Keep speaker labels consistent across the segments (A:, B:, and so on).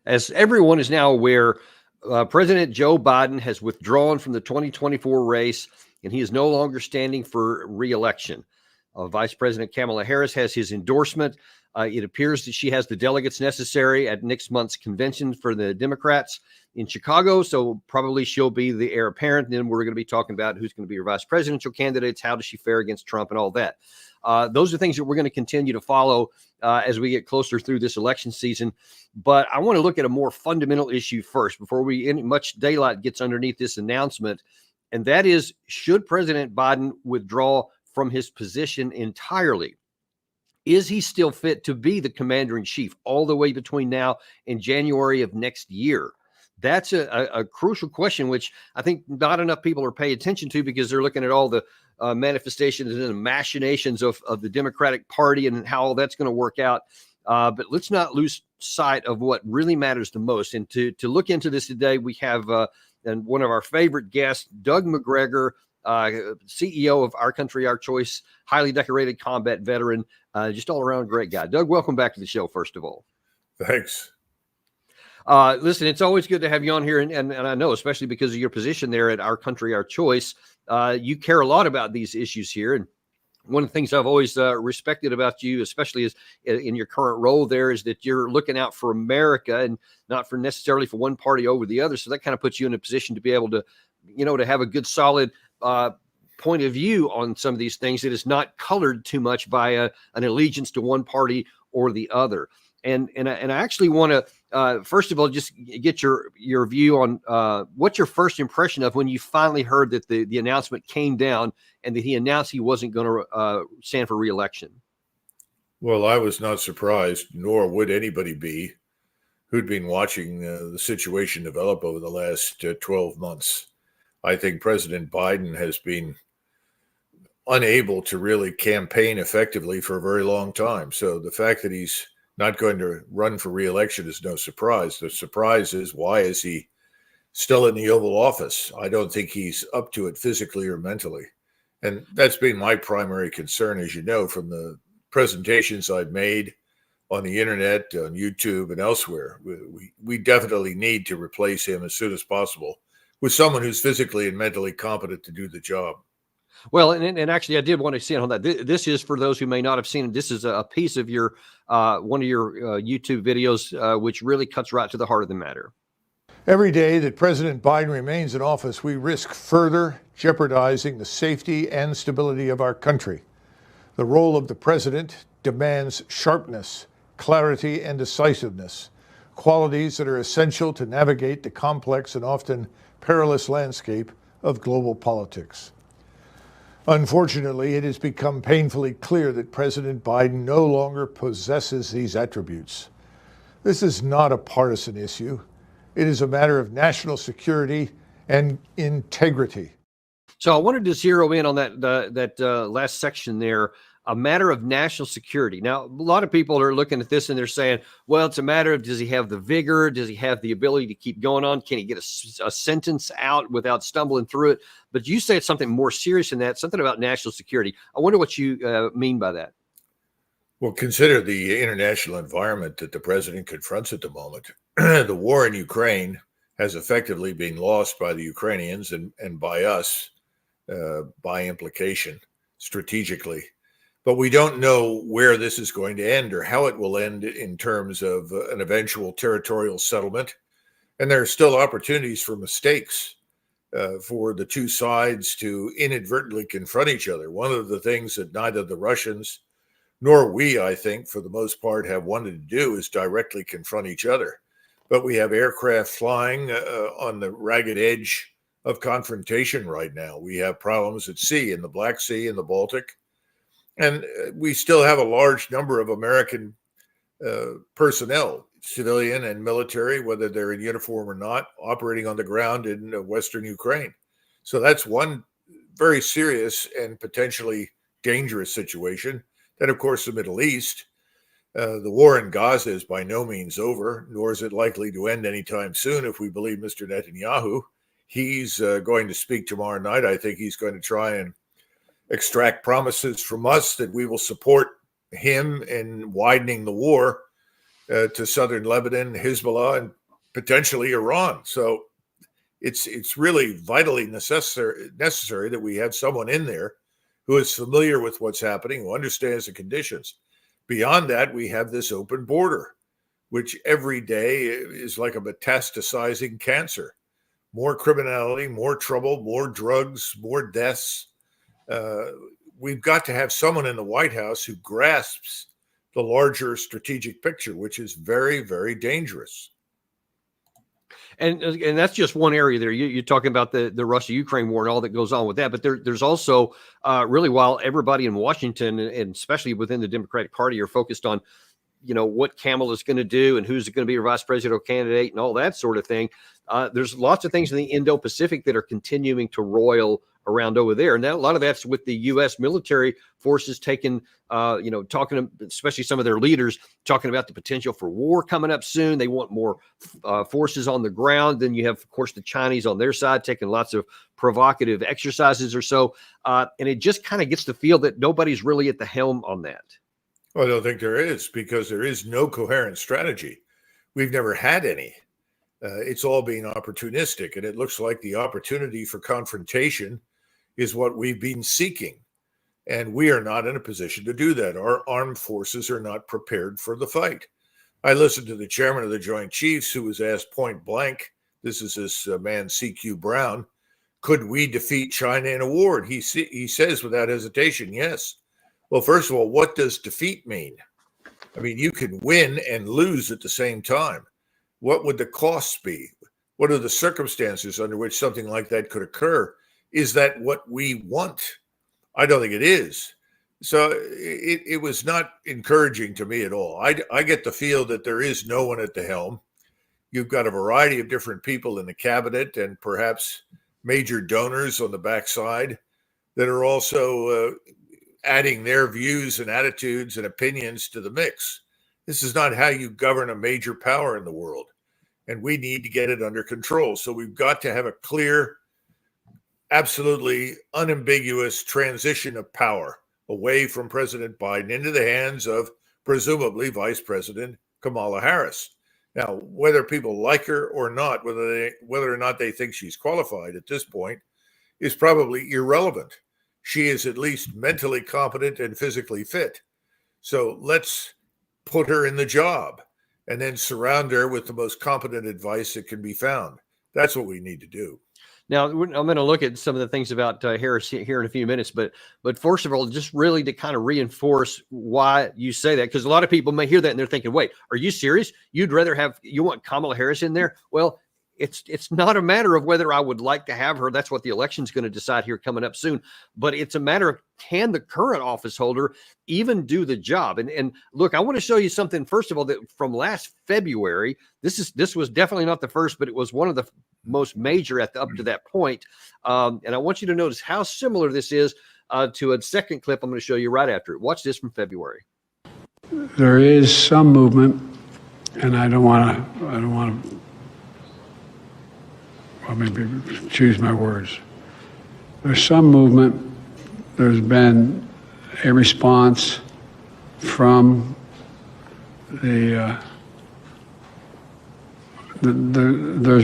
A: As everyone is now aware, President Joe Biden has withdrawn from the 2024 race, and he is no longer standing for re-election. Vice President Kamala Harris has his endorsement. It appears that she has the delegates necessary at next month's convention for the Democrats in Chicago, so probably she'll be the heir apparent. And then we're going to be talking about who's going to be her vice presidential candidates, how does she fare against Trump, and all that. Those are things that we're going to continue to follow as we get closer through this election season. But I want to look at a more fundamental issue first before much daylight gets underneath this announcement. And that is, should President Biden withdraw from his position entirely? Is he still fit to be the commander in chief all the way between now and January of next year? That's a crucial question, which I think not enough people are paying attention to because they're looking at all the manifestations and the machinations of the Democratic Party and how all that's going to work out. But let's not lose sight of what really matters the most. And to look into this today, we have and one of our favorite guests, Doug Macgregor, CEO of Our Country, Our Choice, highly decorated combat veteran, just all around great guy. Doug, welcome back to the show, first of all.
B: Thanks.
A: Listen, it's always good to have you on here. And I know, especially because of your position there at Our Country, Our Choice, you care a lot about these issues here. And one of the things I've always respected about you, especially is in your current role there, is that you're looking out for America and not for necessarily for one party over the other. So that kind of puts you in a position to be able to, to have a good, solid point of view on some of these things that is not colored too much by an allegiance to one party or the other. And I actually want to, first of all, just get your view on what's your first impression of when you finally heard that the announcement came down and that he announced he wasn't going to stand for re-election.
B: Well, I was not surprised, nor would anybody be who'd been watching the situation develop over the last 12 months. I think President Biden has been unable to really campaign effectively for a very long time. So the fact that he's not going to run for re-election is no surprise. The surprise is, why is he still in the Oval Office? I don't think he's up to it physically or mentally. And that's been my primary concern, as you know, from the presentations I've made on the internet, on YouTube, and elsewhere. We definitely need to replace him as soon as possible with someone who's physically and mentally competent to do the job.
A: Well, and actually, I did want to see on that. This is for those who may not have seen it. This is a piece of your one of your YouTube videos, which really cuts right to the heart of the matter.
C: Every day that President Biden remains in office, we risk further jeopardizing the safety and stability of our country. The role of the president demands sharpness, clarity, and decisiveness, qualities that are essential to navigate the complex and often perilous landscape of global politics. Unfortunately, it has become painfully clear that President Biden no longer possesses these attributes. This is not a partisan issue. It is a matter of national security and integrity.
A: So I wanted to zero in on that last section there, a matter of national security. Now, a lot of people are looking at this and they're saying, well, it's a matter of, does he have the vigor? Does he have the ability to keep going on? Can he get a sentence out without stumbling through it? But you say it's something more serious than that, something about national security. I wonder what you mean by that.
B: Well, consider the international environment that the president confronts at the moment. The war in Ukraine has effectively been lost by the Ukrainians and by us, by implication, strategically. But we don't know where this is going to end or how it will end in terms of an eventual territorial settlement. And there are still opportunities for mistakes for the two sides to inadvertently confront each other. One of the things that neither the Russians nor we, I think, for the most part, have wanted to do is directly confront each other. But we have aircraft flying on the ragged edge of confrontation right now. We have problems at sea, in the Black Sea, in the Baltic. And we still have a large number of American personnel, civilian and military, whether they're in uniform or not, operating on the ground in Western Ukraine. So that's one very serious and potentially dangerous situation. Then, of course, the Middle East. The war in Gaza is by no means over, nor is it likely to end anytime soon if we believe Mr. Netanyahu. He's going to speak tomorrow night. I think he's going to try and extract promises from us that we will support him in widening the war to southern Lebanon, Hezbollah, and potentially Iran. So it's really vitally necessary that we have someone in there who is familiar with what's happening, who understands the conditions. Beyond that, we have this open border, which every day is like a metastasizing cancer. More criminality, more trouble, more drugs, more deaths. We've got to have someone in the White House who grasps the larger strategic picture, which is very, very dangerous.
A: And that's just one area there. You're talking about the Russia-Ukraine war and all that goes on with that. But there's also really, while everybody in Washington and especially within the Democratic Party are focused on, what Kamala is going to do and who's going to be her vice presidential candidate and all that sort of thing. There's lots of things in the Indo-Pacific that are continuing to roil around over there. And a lot of that's with the U.S. military forces taking, talking, especially some of their leaders, talking about the potential for war coming up soon. They want more forces on the ground. Then you have, of course, the Chinese on their side taking lots of provocative exercises or so. And it just kind of gets the feel that nobody's really at the helm on that.
B: Well, I don't think there is, because there is no coherent strategy. We've never had any. It's all being opportunistic, and it looks like the opportunity for confrontation is what we've been seeking. And we are not in a position to do that. Our armed forces are not prepared for the fight. I listened to the chairman of the Joint Chiefs, who was asked point blank, this is this man, C.Q. Brown, could we defeat China in a war? And he says without hesitation, yes. Well, first of all, what does defeat mean? I mean, you can win and lose at the same time. What would the costs be? What are the circumstances under which something like that could occur? Is that what we want? I don't think it is. So it was not encouraging to me at all. I get the feel that there is no one at the helm. You've got a variety of different people in the cabinet and perhaps major donors on the backside that are also adding their views and attitudes and opinions to the mix. This is not how you govern a major power in the world. And we need to get it under control. So we've got to have a clear, absolutely unambiguous transition of power away from President Biden into the hands of presumably Vice President Kamala Harris. Now, whether people like her or not, whether or not they think she's qualified at this point, is probably irrelevant. She is at least mentally competent and physically fit. So let's put her in the job and then surround her with the most competent advice that can be found. That's what we need to do.
A: Now, I'm going to look at some of the things about Harris here in a few minutes, but first of all, just really to kind of reinforce why you say that, because a lot of people may hear that and they're thinking, wait, are you serious? You want Kamala Harris in there? Well, it's not a matter of whether I would like to have her. That's what the election's going to decide here coming up soon. But it's a matter of, can the current office holder even do the job? And look, I want to show you something, first of all, that from last February. This was definitely not the first, but it was one of the most major up to that point. And I want you to notice how similar this is to a second clip I'm going to show you right after it. Watch this from February.
D: There is some movement, and I don't want to well, maybe choose my words. There's some movement. There's been a response from there's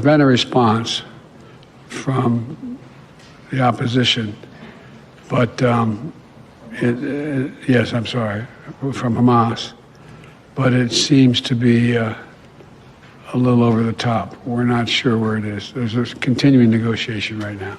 D: been a response from the opposition, but yes, I'm sorry, from Hamas, but it seems to be a little over the top. We're not sure where it is. There's a continuing negotiation right now.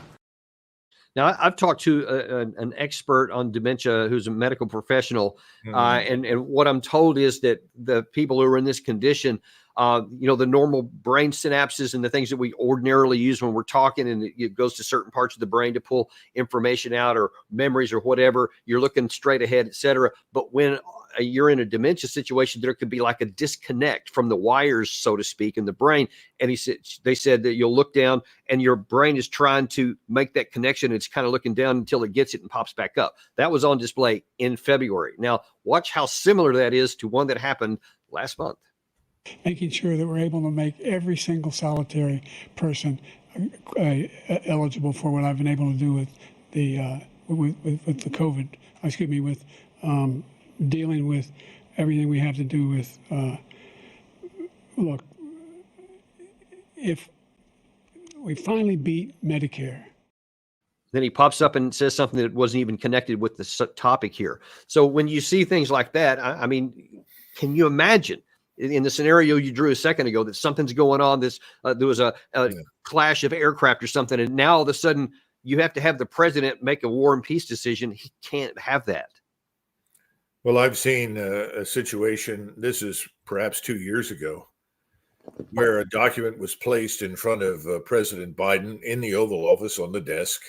A: Now, I've talked to an expert on dementia who's a medical professional, and what I'm told is that the people who are in this condition, the normal brain synapses and the things that we ordinarily use when we're talking, and it goes to certain parts of the brain to pull information out or memories or whatever, you're looking straight ahead, et cetera. But when you're in a dementia situation, there could be like a disconnect from the wires, so to speak, in the brain. And they said that you'll look down and your brain is trying to make that connection. It's kind of looking down until it gets it and pops back up. That was on display in February. Now, watch how similar that is to one that happened last month.
E: Making sure that we're able to make every single solitary person eligible for what I've been able to do with the COVID. With dealing with everything we have to do with look, if we finally beat Medicare,
A: then he pops up and says something that wasn't even connected with the topic here. So when you see things like that, I mean, can you imagine in the scenario you drew a second ago that something's going on, there was a clash of aircraft or something, and now all of a sudden you have to have the president make a war and peace decision? He can't have that.
B: Well, I've seen a situation, this is perhaps 2 years ago, where a document was placed in front of President Biden in the Oval Office on the desk.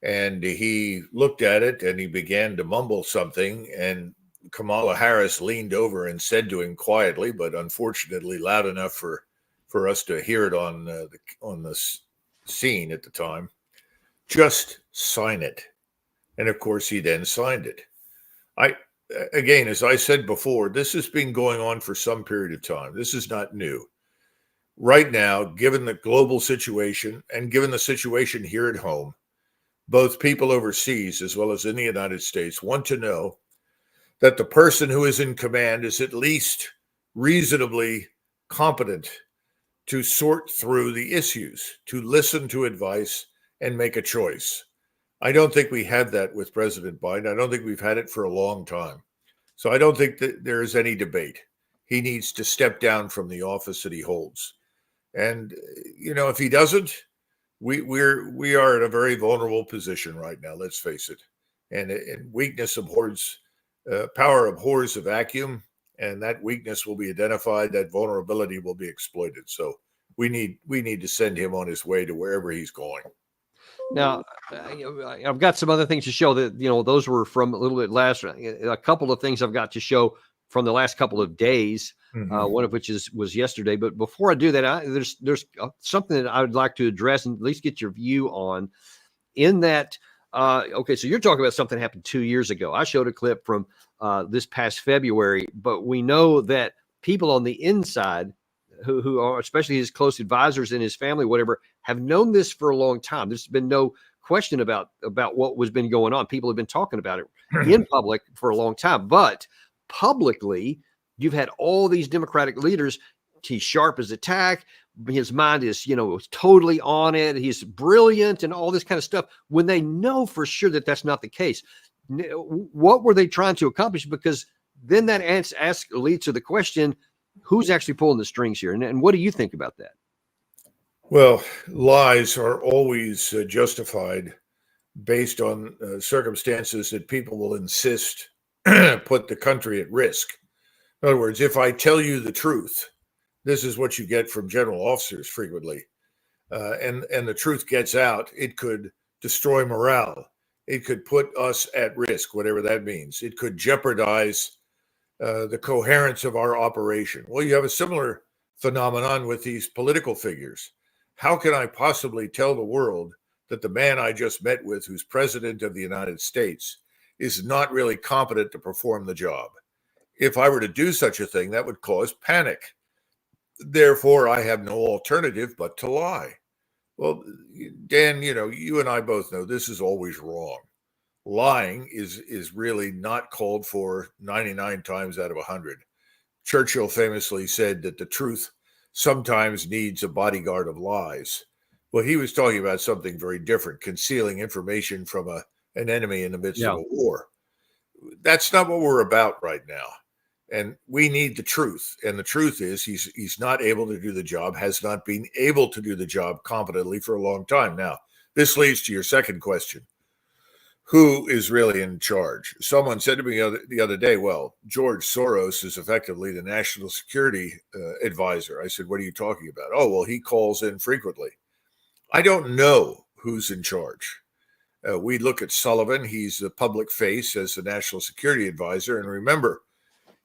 B: And he looked at it and he began to mumble something. And Kamala Harris leaned over and said to him quietly, but unfortunately loud enough for us to hear it on the scene at the time, "Just sign it." And of course, he then signed it. Again, as I said before, this has been going on for some period of time. This is not new. Right now, given the global situation and given the situation here at home, both people overseas as well as in the United States want to know that the person who is in command is at least reasonably competent to sort through the issues, to listen to advice and make a choice. I don't think we had that with President Biden. I don't think we've had it for a long time. So I don't think that there is any debate. He needs to step down from the office that he holds. And, if he doesn't, we are in a very vulnerable position right now, let's face it. And weakness abhors, power abhors a vacuum, and that weakness will be identified, that vulnerability will be exploited. So we need to send him on his way to wherever he's going.
A: Now, I've got some other things to show that, those were from a little bit last, a couple of things I've got to show from the last couple of days, one of which was yesterday. But before I do that, there's something that I would like to address and at least get your view on. In that, okay, so you're talking about something that happened 2 years ago. I showed a clip from this past February, but we know that people on the inside who are, especially his close advisors and his family, whatever, have known this for a long time. There's been no question about what was been going on. People have been talking about it in public for a long time, but publicly, you've had all these Democratic leaders. He's sharp as a tack. His mind is, totally on it. He's brilliant and all this kind of stuff, when they know for sure that that's not the case. What were they trying to accomplish? Because then that leads to the question, who's actually pulling the strings here? And what do you think about that?
B: Well, lies are always justified based on circumstances that people will insist put the country at risk. In other words, if I tell you the truth, this is what you get from general officers frequently, and the truth gets out, it could destroy morale. It could put us at risk, whatever that means. It could jeopardize the coherence of our operation. Well, you have a similar phenomenon with these political figures. How can I possibly tell the world that the man I just met with, who's president of the United States, is not really competent to perform the job? If I were to do such a thing, that would cause panic. Therefore, I have no alternative but to lie. Well, Dan, you and I both know this is always wrong. Lying is really not called for 99 times out of 100. Churchill famously said that the truth sometimes needs a bodyguard of lies. Well, he was talking about something very different, concealing information from an enemy in the midst of a war. That's not what we're about right now. And we need the truth. And the truth is he's not able to do the job, has not been able to do the job competently for a long time. Now, this leads to your second question. Who is really in charge? Someone said to me the other day, well, George Soros is effectively the national security advisor. I said, what are you talking about? Oh, well, he calls in frequently. I don't know who's in charge. We look at Sullivan. He's the public face as the national security advisor. And remember,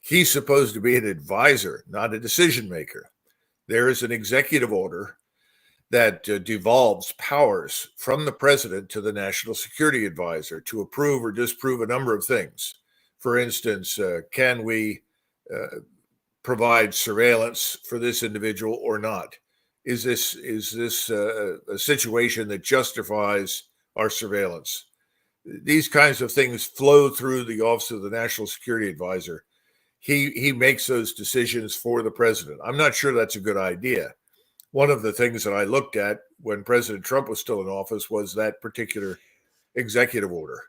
B: he's supposed to be an advisor, not a decision maker. There is an executive order that devolves powers from the president to the national security advisor to approve or disapprove a number of things. For instance, can we provide surveillance for this individual or not? Is this a situation that justifies our surveillance? These kinds of things flow through the Office of the National Security Advisor. he makes those decisions for the president. I'm not sure that's a good idea. One of the things that I looked at when President Trump was still in office was that particular executive order.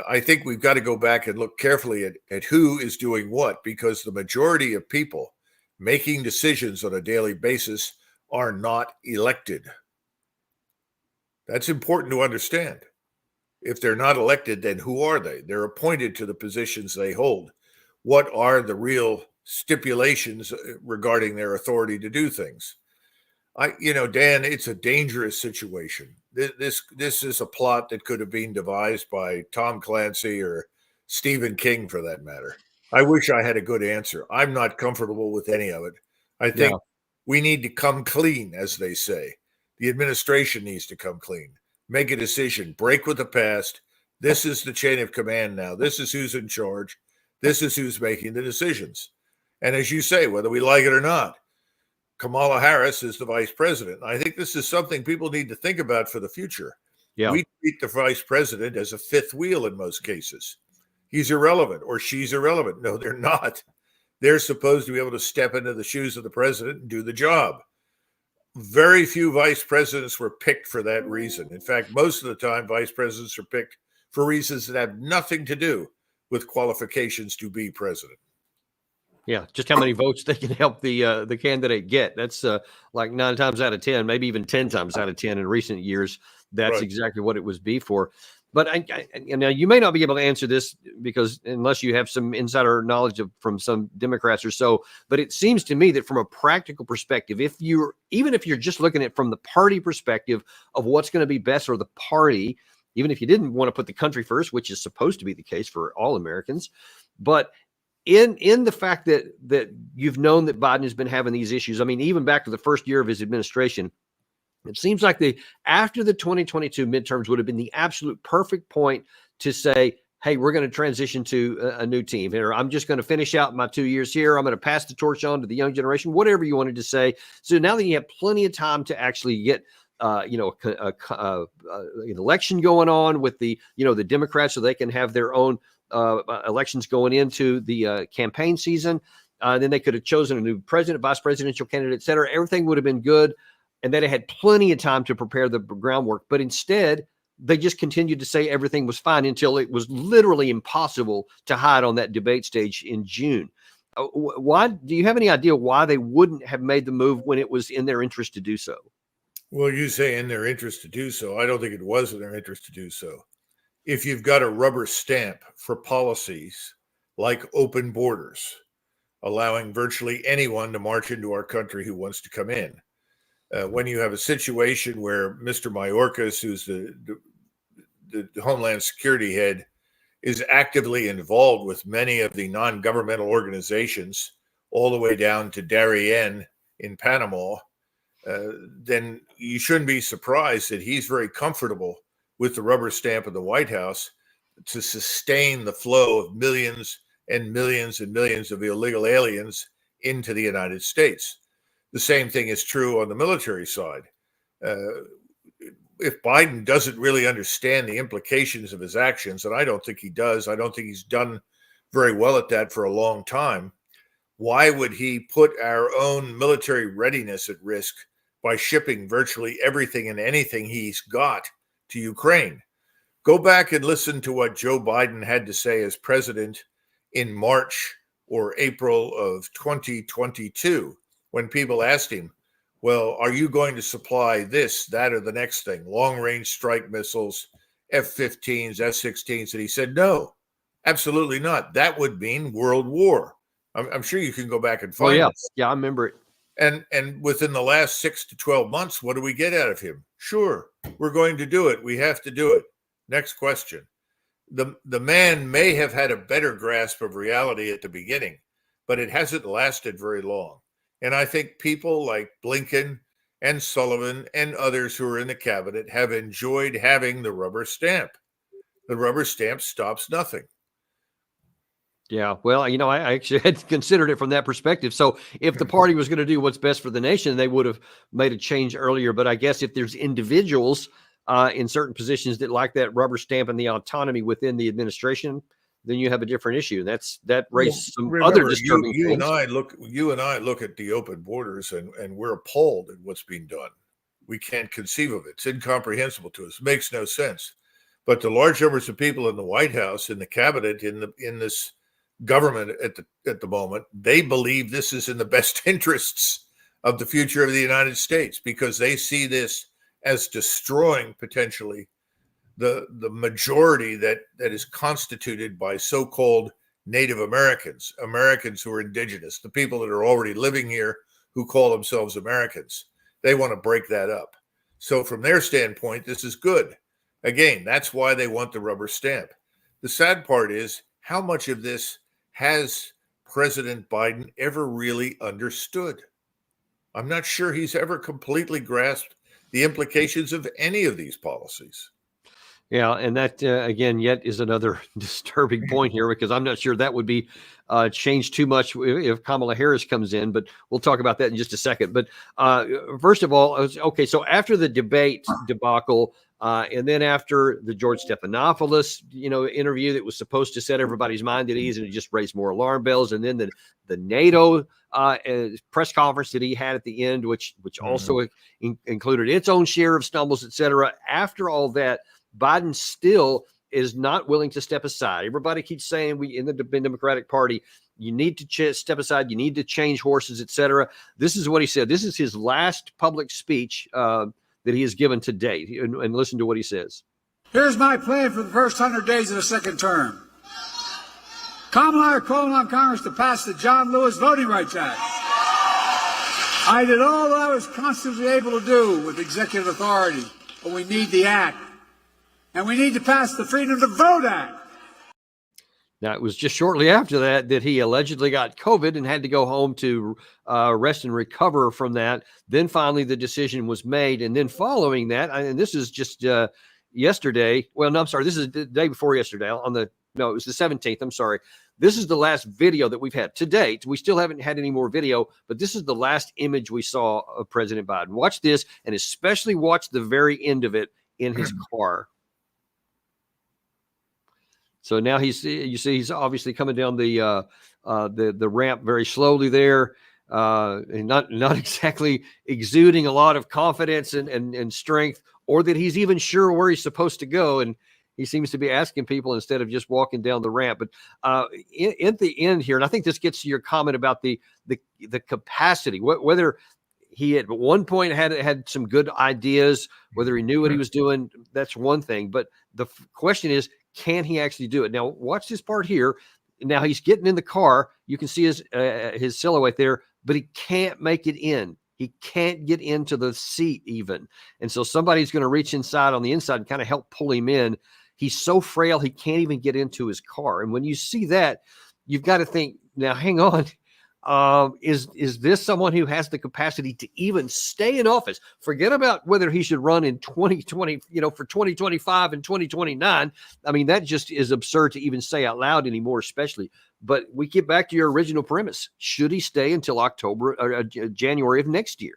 B: I think we've got to go back and look carefully at who is doing what, because the majority of people making decisions on a daily basis are not elected. That's important to understand. If they're not elected, then who are they? They're appointed to the positions they hold. What are the real stipulations regarding their authority to do things? Dan, it's a dangerous situation. This is a plot that could have been devised by Tom Clancy or Stephen King, for that matter. I wish I had a good answer. I'm not comfortable with any of it. I think we need to come clean, as they say. The administration needs to come clean, make a decision, break with the past. This is the chain of command now. This is who's in charge. This is who's making the decisions. And as you say, whether we like it or not, Kamala Harris is the vice president. I think this is something people need to think about for the future.
A: Yeah.
B: We treat the vice president as a fifth wheel in most cases. He's irrelevant or she's irrelevant. No, they're not. They're supposed to be able to step into the shoes of the president and do the job. Very few vice presidents were picked for that reason. In fact, most of the time, vice presidents are picked for reasons that have nothing to do with qualifications to be president.
A: Yeah, just how many votes they can help the candidate get. That's like 9 times out of 10, maybe even 10 times out of 10 in recent years. That's
B: Right.
A: exactly what it was be for. But now you may not be able to answer this because unless you have some insider knowledge from some Democrats or so. But it seems to me that from a practical perspective, even if you're just looking at it from the party perspective of what's going to be best for the party, even if you didn't want to put the country first, which is supposed to be the case for all Americans, but in the fact that you've known that Biden has been having these issues, I mean, even back to the first year of his administration, it seems like after the 2022 midterms would have been the absolute perfect point to say, hey, we're going to transition to a new team here. I'm just going to finish out my 2 years here. I'm going to pass the torch on to the young generation, whatever you wanted to say. So now that you have plenty of time to actually get an election going on with the Democrats so they can have their own elections going into the campaign season. Then they could have chosen a new president, vice presidential candidate, et cetera. Everything would have been good. And then it had plenty of time to prepare the groundwork. But instead, they just continued to say everything was fine until it was literally impossible to hide on that debate stage in June. Why? Do you have any idea why they wouldn't have made the move when it was in their interest to do so?
B: Well, you say in their interest to do so. I don't think it was in their interest to do so. If you've got a rubber stamp for policies like open borders, allowing virtually anyone to march into our country who wants to come in, when you have a situation where Mr. Mayorkas, who's the Homeland Security head, is actively involved with many of the non-governmental organizations, all the way down to Darien in Panama, then you shouldn't be surprised that he's very comfortable with the rubber stamp of the White House to sustain the flow of millions and millions and millions of illegal aliens into the United States. The same thing is true on the military side. If Biden doesn't really understand the implications of his actions, and I don't think he does, I don't think he's done very well at that for a long time, why would he put our own military readiness at risk by shipping virtually everything and anything he's got to Ukraine? Go back and listen to what Joe Biden had to say as president in March or April of 2022, when people asked him, well, are you going to supply this, that, or the next thing? Long-range strike missiles, F-15s, F-16s. And he said, no, absolutely not. That would mean World War. I'm sure you can go back and find it.
A: Yeah, I remember it.
B: And within the last 6 to 12 months, what do we get out of him? Sure, we're going to do it. We have to do it. Next question. The man may have had a better grasp of reality at the beginning, but it hasn't lasted very long. And I think people like Blinken and Sullivan and others who are in the cabinet have enjoyed having the rubber stamp. The rubber stamp stops nothing.
A: Yeah, well, I actually had considered it from that perspective. So if the party was going to do what's best for the nation, they would have made a change earlier. But I guess if there's individuals in certain positions that like that rubber stamp and the autonomy within the administration, then you have a different issue. That raised some
B: Remember,
A: other disturbing
B: you
A: things.
B: you and I look at the open borders, and we're appalled at what's being done. We can't conceive of it. It's incomprehensible to us. It makes no sense. But the large numbers of people in the White House, in the cabinet, in this government at the moment, they believe this is in the best interests of the future of the United States, because they see this as destroying potentially the majority that is constituted by so-called Native Americans, Americans who are indigenous, the people that are already living here who call themselves Americans. They want to break that up. So from their standpoint, this is good. Again, that's why they want the rubber stamp. The sad part is, how much of this has President Biden ever really understood? I'm not sure he's ever completely grasped the implications of any of these policies.
A: Yeah, and that again, yet is another disturbing point here, because I'm not sure that would be changed too much if Kamala Harris comes in. But we'll talk about that in just a second. But first of all, okay, so after the debate debacle, and then after the George Stephanopoulos, interview that was supposed to set everybody's mind at ease, and it just raised more alarm bells, and then the NATO press conference that he had at the end, which also included its own share of stumbles, et cetera. After all that, Biden still is not willing to step aside. Everybody keeps saying in the Democratic Party, you need to step aside, you need to change horses, et cetera. This is what he said. This is his last public speech that he has given to date. And listen to what he says.
F: Here's my plan for the first 100 days of the second term. Kamala and I are calling on Congress to pass the John Lewis Voting Rights Act. I did all that I was constantly able to do with executive authority, but we need the act. And we need to pass the Freedom to Vote Act.
A: Now, it was just shortly after that he allegedly got COVID and had to go home to rest and recover from that. Then finally the decision was made. And then following that, and this is just yesterday. Well, no, I'm sorry. This is the day before yesterday it was the 17th. I'm sorry. This is the last video that we've had to date. We still haven't had any more video, but this is the last image we saw of President Biden. Watch this, and especially watch the very end of it in his car. So now he's obviously coming down the ramp very slowly there, and not exactly exuding a lot of confidence and strength, or that he's even sure where he's supposed to go. And he seems to be asking people instead of just walking down the ramp. But at the end here, and I think this gets to your comment about the capacity, whether he at one point had some good ideas, whether he knew what he was doing, that's one thing. But the question is, can he actually do it? Now, watch this part here. Now he's getting in the car. You can see his silhouette there, but he can't make it in. He can't get into the seat even. And so somebody's going to reach inside on the inside and kind of help pull him in. He's so frail, he can't even get into his car. And when you see that, you've got to think, now, hang on. Is this someone who has the capacity to even stay in office? Forget about whether he should run in 2020, for 2025 and 2029. I mean, that just is absurd to even say out loud anymore, especially. But we get back to your original premise. Should he stay until October or January of next year?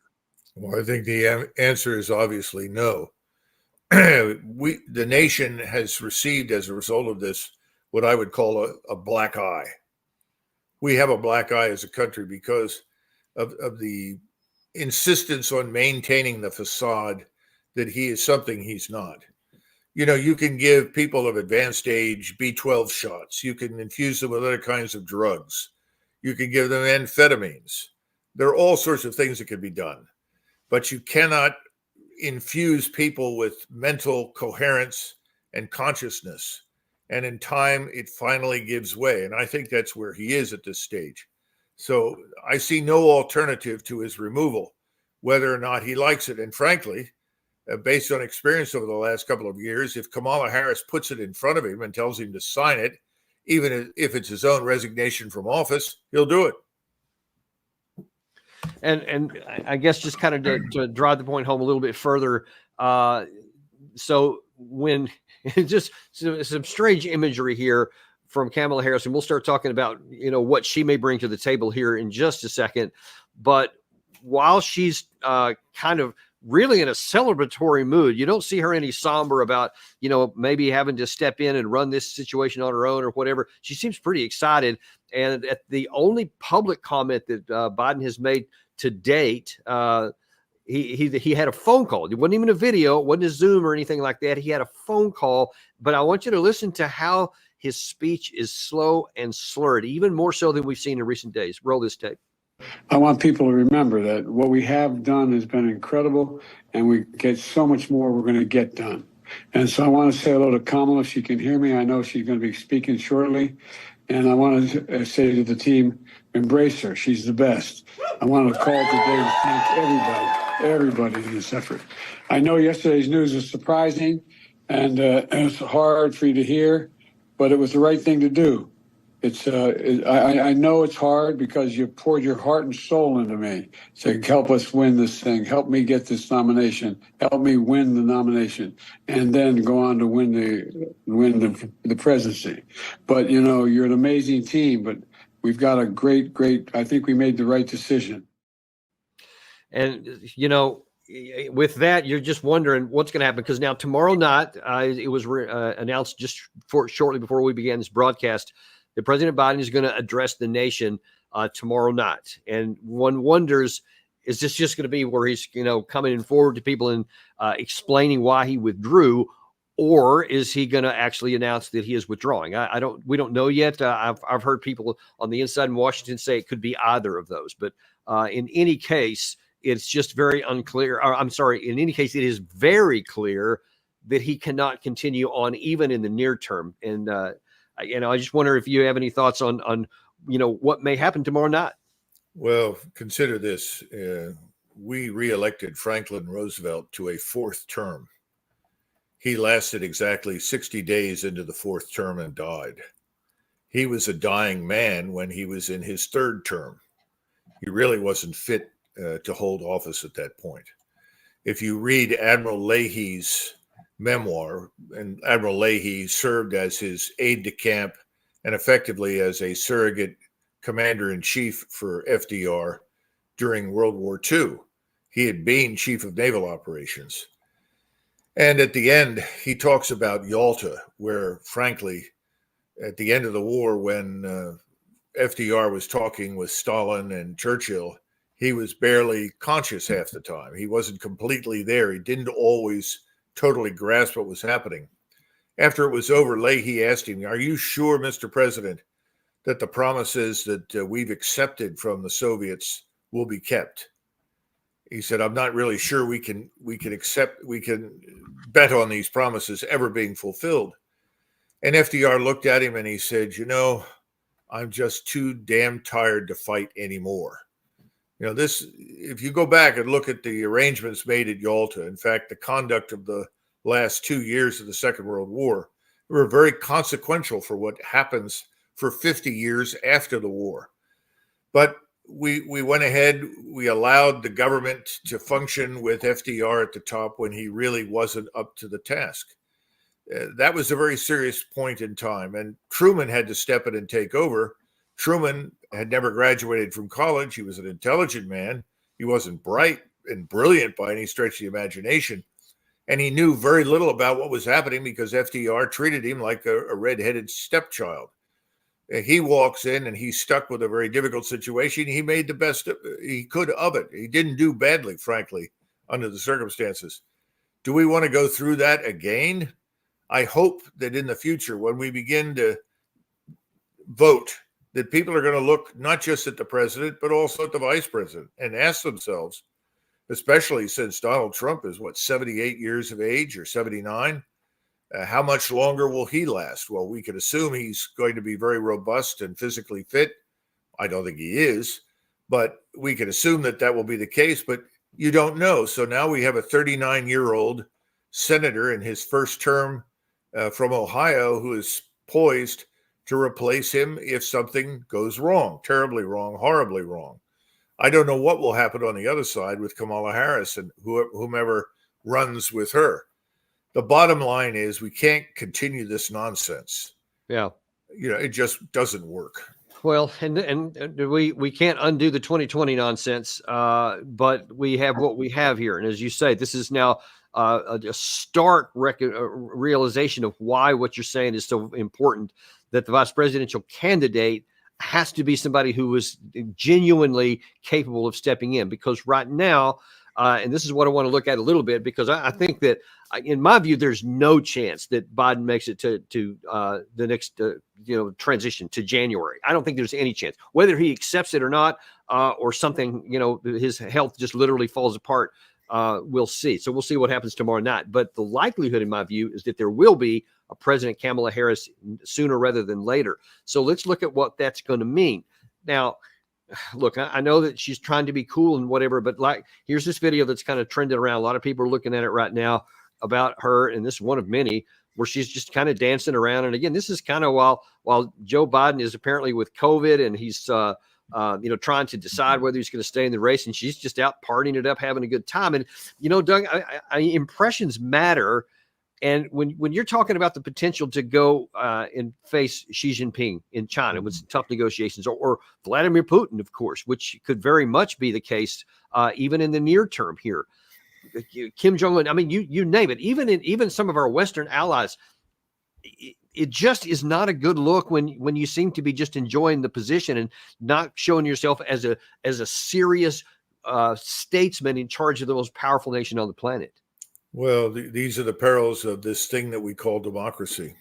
B: Well, I think the answer is obviously no. The nation has received, as a result of this, what I would call a black eye. We have a black eye as a country because of the insistence on maintaining the facade that he is something he's not. You can give people of advanced age B12 shots. You can infuse them with other kinds of drugs. You can give them amphetamines. There are all sorts of things that can be done. But you cannot infuse people with mental coherence and consciousness. And in time, it finally gives way. And I think that's where he is at this stage. So I see no alternative to his removal, whether or not he likes it. And frankly, based on experience over the last couple of years, if Kamala Harris puts it in front of him and tells him to sign it, even if it's his own resignation from office, he'll do it.
A: And I guess just kind of to drive the point home a little bit further, so when just some strange imagery here from Kamala Harris, and we'll start talking about what she may bring to the table here in just a second. But while she's kind of really in a celebratory mood. You don't see her any somber about, maybe having to step in and run this situation on her own or whatever. She seems pretty excited. And at the only public comment that Biden has made to date, he had a phone call. It wasn't even a video. It wasn't a Zoom or anything like that. He had a phone call. But I want you to listen to how his speech is slow and slurred, even more so than we've seen in recent days. Roll this tape.
D: I want people to remember that what we have done has been incredible, and we get so much more we're going to get done. And so I want to say hello to Kamala. She can hear me. I know she's going to be speaking shortly. And I want to say to the team, embrace her. She's the best. I want to call today to thank everybody in this effort. I know yesterday's news was surprising, and it's hard for you to hear, but it was the right thing to do. I know it's hard because you poured your heart and soul into me to help us win this thing, help me get this nomination, help me win the nomination, and then go on to win the presidency. But you're an amazing team. But we've got a great. I think we made the right decision.
A: And with that, you're just wondering what's going to happen, because now tomorrow night, it was announced just shortly before we began this broadcast, that President Biden is going to address the nation tomorrow night. And one wonders, is this just going to be where he's, coming forward to people and explaining why he withdrew, or is he going to actually announce that he is withdrawing? We don't know yet. I've heard people on the inside in Washington say it could be either of those. But in any case, it's just very unclear. In any case, it is very clear that he cannot continue on even in the near term. And I just wonder if you have any thoughts on what may happen tomorrow night.
B: Well, consider this. We reelected Franklin Roosevelt to a fourth term. He lasted exactly 60 days into the fourth term and died. He was a dying man when he was in his third term. He really wasn't fit to hold office at that point. If you read Admiral Leahy's memoir, and Admiral Leahy served as his aide-de-camp and effectively as a surrogate commander-in-chief for FDR during World War II. He had been chief of naval operations. And at the end, he talks about Yalta, where, frankly, at the end of the war, when FDR was talking with Stalin and Churchill, he was barely conscious half the time. He wasn't completely there. He didn't always totally grasp what was happening. After it was over, Leahy asked him, "Are you sure, Mr. President, that the promises that we've accepted from the Soviets will be kept?" He said, "I'm not really sure we can bet on these promises ever being fulfilled." And FDR looked at him and he said, "I'm just too damn tired to fight anymore." If you go back and look at the arrangements made at Yalta, in fact, the conduct of the last 2 years of the Second World War were very consequential for what happens for 50 years after the war. But we went ahead, we allowed the government to function with FDR at the top when he really wasn't up to the task. That was a very serious point in time, and Truman had to step in and take over. Truman had never graduated from college. He was an intelligent man. He wasn't bright and brilliant by any stretch of the imagination. And he knew very little about what was happening because FDR treated him like a red-headed stepchild. He walks in and he's stuck with a very difficult situation. He made the best he could of it. He didn't do badly, frankly, under the circumstances. Do we want to go through that again? I hope that in the future, when we begin to vote, that people are going to look not just at the president, but also at the vice president and ask themselves, especially since Donald Trump is, 78 years of age or 79? How much longer will he last? Well, we can assume he's going to be very robust and physically fit. I don't think he is, but we can assume that will be the case, but you don't know. So now we have a 39-year-old senator in his first term from Ohio who is poised to replace him if something goes wrong, terribly wrong, horribly wrong. I don't know what will happen on the other side with Kamala Harris and whomever runs with her. The bottom line is we can't continue this nonsense.
A: Yeah.
B: It just doesn't work.
A: Well, and we can't undo the 2020 nonsense, but we have what we have here. And as you say, this is now a stark realization of why what you're saying is so important, that the vice presidential candidate has to be somebody who is genuinely capable of stepping in. Because right now, and this is what I want to look at a little bit, because I think that, in my view, there's no chance that Biden makes it to the next transition to January. I don't think there's any chance, whether he accepts it or not, or something, his health just literally falls apart. We'll see. So we'll see what happens tomorrow night. But the likelihood, in my view, is that there will be a President Kamala Harris sooner rather than later. So let's look at what that's going to mean. Now, look, I know that she's trying to be cool and whatever, but here's this video that's kind of trending around. A lot of people are looking at it right now about her, and this is one of many where she's just kind of dancing around. And again, this is kind of while Joe Biden is apparently with COVID, and he's trying to decide whether he's going to stay in the race, and she's just out partying it up, having a good time. And Doug, impressions matter. And when you're talking about the potential to go and face Xi Jinping in China with tough negotiations, or Vladimir Putin, of course, which could very much be the case even in the near term here, Kim Jong-un, I mean, you name it, even some of our Western allies, it just is not a good look when you seem to be just enjoying the position and not showing yourself as a serious statesman in charge of the most powerful nation on the planet.
B: Well, these are the perils of this thing that we call democracy.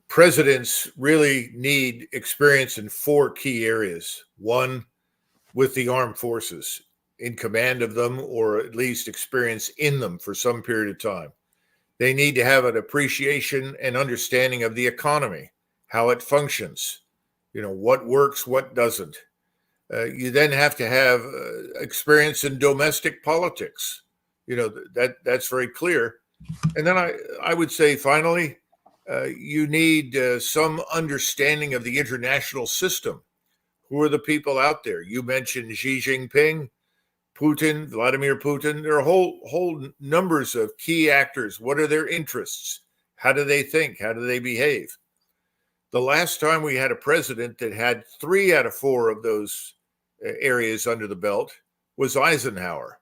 B: Presidents really need experience in 4 key areas. One, with the armed forces, in command of them, or at least experience in them for some period of time. They need to have an appreciation and understanding of the economy, how it functions, what works, what doesn't. You then have to have experience in domestic politics. That's very clear. And then I would say, finally, you need some understanding of the international system. Who are the people out there? You mentioned Xi Jinping, Putin, Vladimir Putin. There are whole numbers of key actors. What are their interests? How do they think? How do they behave? The last time we had a president that had 3 out of 4 of those areas under the belt was Eisenhower.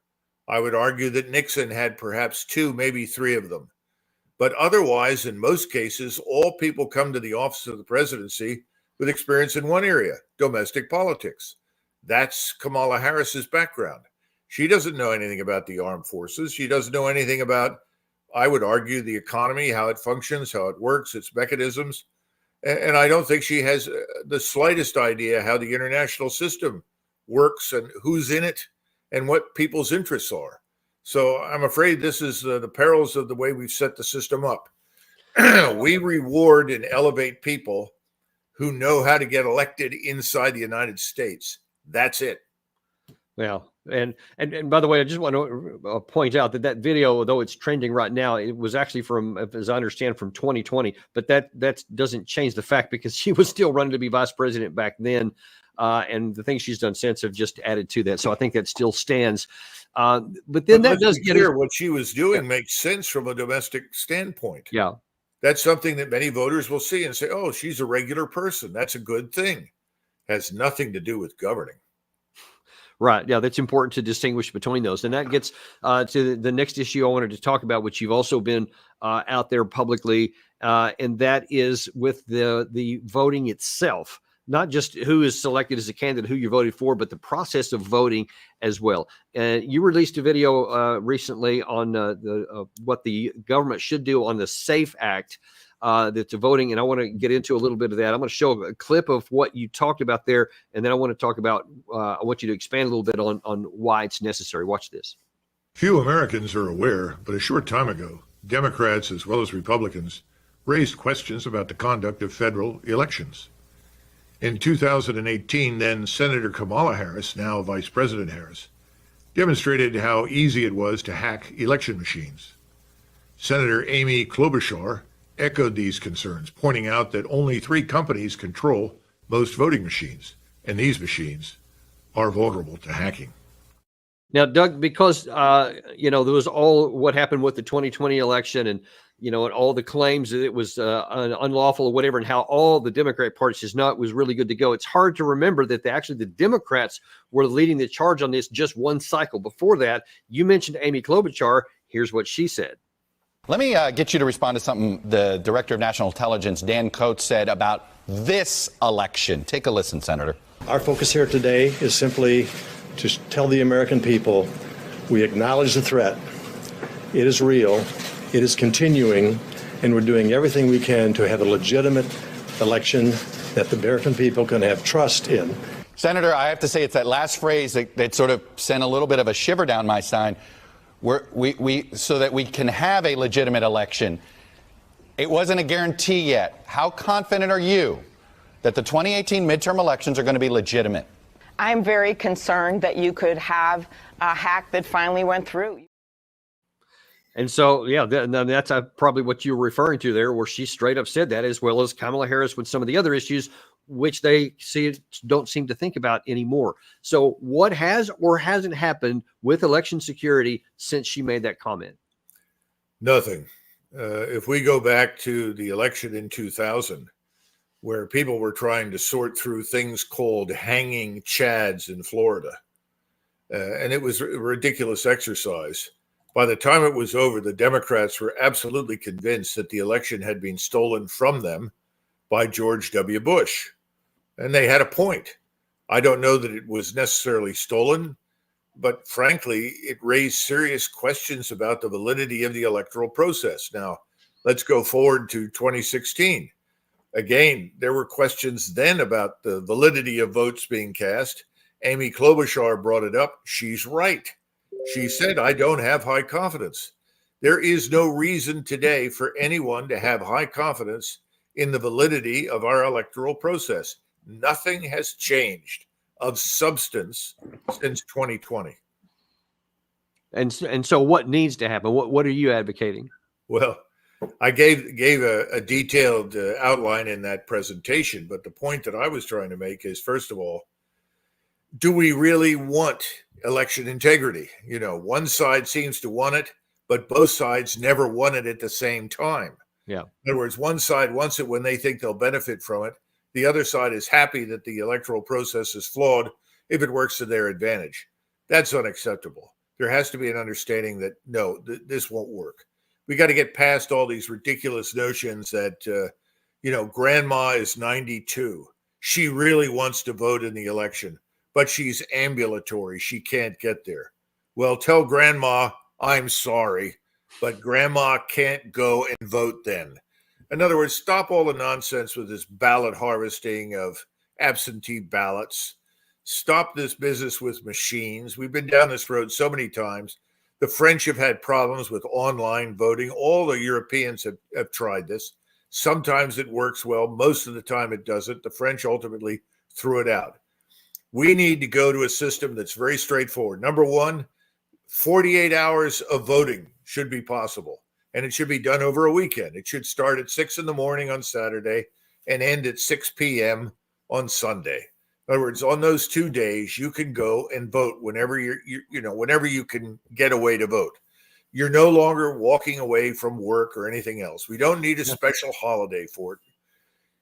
B: I would argue that Nixon had perhaps 2, maybe 3 of them. But otherwise, in most cases, all people come to the office of the presidency with experience in one area, domestic politics. That's Kamala Harris's background. She doesn't know anything about the armed forces. She doesn't know anything about, I would argue, the economy, how it functions, how it works, its mechanisms. And I don't think she has the slightest idea how the international system works and who's in it and what people's interests are. So I'm afraid this is the perils of the way we've set the system up. We reward and elevate people who know how to get elected inside the United States. That's it.
A: Well, and by the way, I just want to point out that video, though it's trending right now, it was actually from, as I understand, from 2020. But that doesn't change the fact, because she was still running to be vice president back then. And the things she's done since have just added to that. So I think that still stands. But then that does get
B: clear. What she was doing makes sense from a domestic standpoint.
A: Yeah.
B: That's something that many voters will see and say, oh, she's a regular person. That's a good thing. Has nothing to do with governing.
A: Right. Yeah, that's important to distinguish between those. And that gets to the next issue I wanted to talk about, which you've also been out there publicly, and that is with the voting itself. Not just who is selected as a candidate, who you voted for, but the process of voting as well. And you released a video recently on what the government should do on the SAFE Act that's voting, and I want to get into a little bit of that. I'm going to show a clip of what you talked about there, and then I want to talk about, I want you to expand a little bit on why it's necessary. Watch this.
C: Few Americans are aware, but a short time ago, Democrats as well as Republicans raised questions about the conduct of federal elections. In 2018, then Senator Kamala Harris, now Vice President Harris, demonstrated how easy it was to hack election machines. Senator Amy Klobuchar echoed these concerns, pointing out that only 3 companies control most voting machines, and these machines are vulnerable to hacking.
A: Now, Doug, because there was all what happened with the 2020 election, and and all the claims that it was unlawful or whatever, and how all the Democrat parties just know it was really good to go. It's hard to remember that the Democrats were leading the charge on this just one cycle. Before that, you mentioned Amy Klobuchar. Here's what she said.
G: Let me get you to respond to something the Director of National Intelligence, Dan Coates, said about this election. Take a listen, Senator.
H: Our focus here today is simply to tell the American people we acknowledge the threat. It is real. It is continuing, and we're doing everything we can to have a legitimate election that the American people can have trust in.
G: Senator, I have to say it's that last phrase that sort of sent a little bit of a shiver down my spine. So that we can have a legitimate election. It wasn't a guarantee yet. How confident are you that the 2018 midterm elections are going to be legitimate?
I: I'm very concerned that you could have a hack that finally went through.
A: And so, yeah, that's probably what you were referring to there, where she straight up said that, as well as Kamala Harris with some of the other issues, which they don't seem to think about anymore. So what has or hasn't happened with election security since she made that comment?
B: Nothing. If we go back to the election in 2000, where people were trying to sort through things called hanging chads in Florida, and it was a ridiculous exercise. By the time it was over, the Democrats were absolutely convinced that the election had been stolen from them by George W. Bush. And they had a point. I don't know that it was necessarily stolen, but frankly, it raised serious questions about the validity of the electoral process. Now, let's go forward to 2016. Again, there were questions then about the validity of votes being cast. Amy Klobuchar brought it up. She's right. She said, I don't have high confidence. There is no reason today for anyone to have high confidence in the validity of our electoral process. Nothing has changed of substance since 2020.
A: And so what needs to happen? What are you advocating?
B: Well, I gave a detailed outline in that presentation, but the point that I was trying to make is, first of all, do we really want election integrity? One side seems to want it, but both sides never want it at the same time.
A: Yeah.
B: In other words, one side wants it when they think they'll benefit from it. The other side is happy that the electoral process is flawed if it works to their advantage. That's unacceptable. There has to be an understanding that, no, this won't work. We got to get past all these ridiculous notions that, grandma is 92. She really wants to vote in the election, but she's ambulatory. She can't get there. Well, tell grandma, I'm sorry, but grandma can't go and vote then. In other words, stop all the nonsense with this ballot harvesting of absentee ballots. Stop this business with machines. We've been down this road so many times. The French have had problems with online voting. All the Europeans have tried this. Sometimes it works well. Most of the time it doesn't. The French ultimately threw it out. We need to go to a system that's very straightforward. Number one, 48 hours of voting should be possible. And it should be done over a weekend. It should start at 6 a.m. on Saturday and end at 6 p.m. on Sunday. In other words, on those 2 days, you can go and vote whenever whenever you can get away to vote. You're no longer walking away from work or anything else. We don't need a special holiday for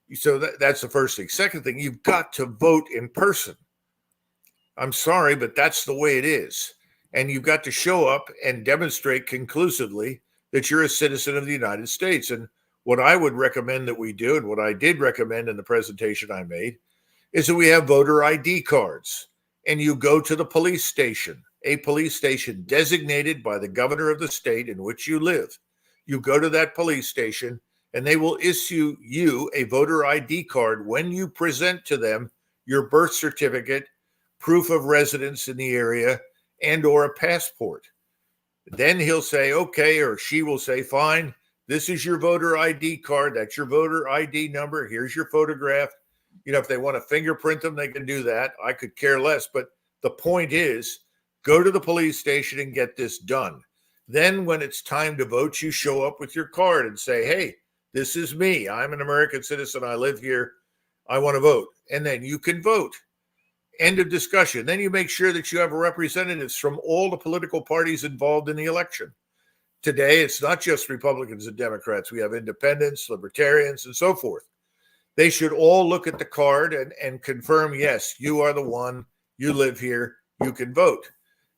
B: it. So that's the first thing. Second thing, you've got to vote in person. I'm sorry, but that's the way it is. And you've got to show up and demonstrate conclusively that you're a citizen of the United States. And what I would recommend that we do, and what I did recommend in the presentation I made, is that we have voter ID cards. And you go to the police station, a police station designated by the governor of the state in which you live. You go to that police station, and they will issue you a voter ID card when you present to them your birth certificate, proof of residence in the area, and or a passport. Then he'll say, okay, or she will say, fine, this is your voter ID card. That's your voter ID number. Here's your photograph. If they want to fingerprint them, they can do that. I could care less. But the point is, go to the police station and get this done. Then when it's time to vote, you show up with your card and say, hey, this is me. I'm an American citizen. I live here. I want to vote. And then you can vote. End of discussion. Then you make sure that you have representatives from all the political parties involved in the election. Today, it's not just Republicans and Democrats. We have independents, libertarians, and so forth. They should all look at the card and confirm, yes, you are the one, you live here, you can vote.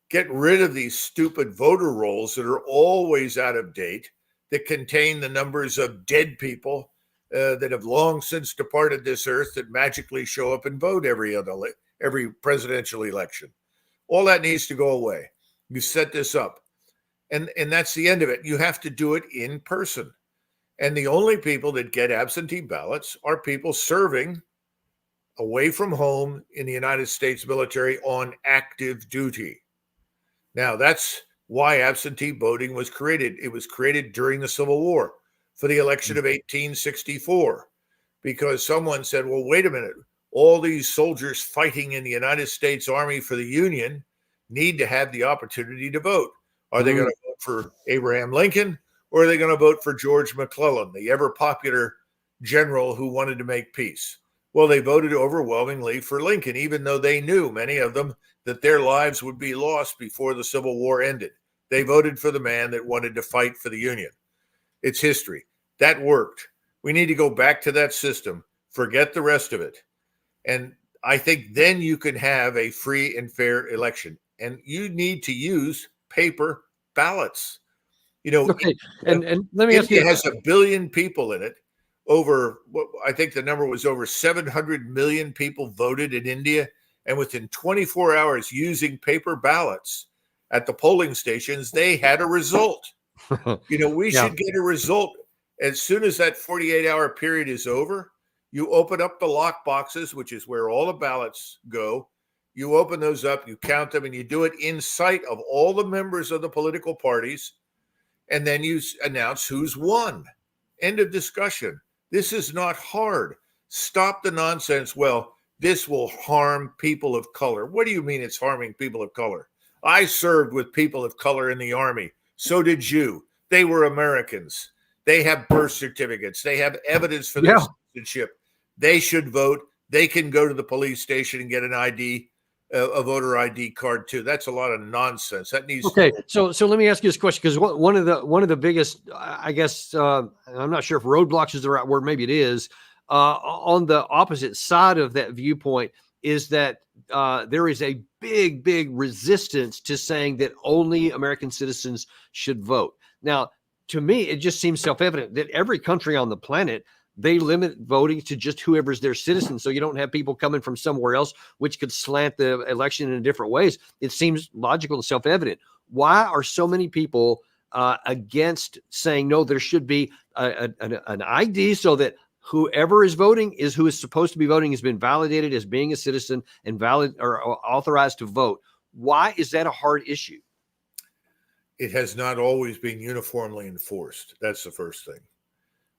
B: Get rid of these stupid voter rolls that are always out of date, that contain the numbers of dead people that have long since departed this earth that magically show up and vote every presidential election. All that needs to go away. You set this up. And that's the end of it. You have to do it in person. And the only people that get absentee ballots are people serving away from home in the United States military on active duty. Now, that's why absentee voting was created. It was created during the Civil War for the election of 1864, because someone said, well, wait a minute, all these soldiers fighting in the United States Army for the Union need to have the opportunity to vote. Are they going to vote for Abraham Lincoln, or are they going to vote for George McClellan, the ever popular general who wanted to make peace? Well, they voted overwhelmingly for Lincoln, even though they knew, many of them, that their lives would be lost before the Civil War ended. They voted for the man that wanted to fight for the Union. It's history. That worked. We need to go back to that system, forget the rest of it. And I think then you can have a free and fair election. And you need to use paper ballots. You know,
A: okay. And let me ask you,
B: India has 1 billion people in it. I think the number was over 700 million people voted in India. And within 24 hours using paper ballots at the polling stations, they had a result. You know, we should get a result as soon as that 48-hour period is over. You open up the lock boxes, which is where all the ballots go. You open those up, you count them, and you do it in sight of all the members of the political parties. And then you announce who's won. End of discussion. This is not hard. Stop the nonsense. Well, this will harm people of color. What do you mean it's harming people of color? I served with people of color in the Army. So did you. They were Americans. They have birth certificates. They have evidence for their citizenship. They should vote. They can go to the police station and get an ID, a voter ID card too. That's a lot of nonsense. That needs
A: okay. So let me ask you this question, because one of the biggest, I guess, I'm not sure if roadblocks is the right word. Maybe it is. On the opposite side of that viewpoint is that there is a big resistance to saying that only American citizens should vote. Now, to me, it just seems self-evident that every country on the planet, they limit voting to just whoever's their citizen. So you don't have people coming from somewhere else, which could slant the election in different ways. It seems logical and self-evident. Why are so many people against saying, no, there should be an ID so that whoever is voting is who is supposed to be voting, has been validated as being a citizen and valid or authorized to vote? Why is that a hard issue?
B: It has not always been uniformly enforced. That's the first thing.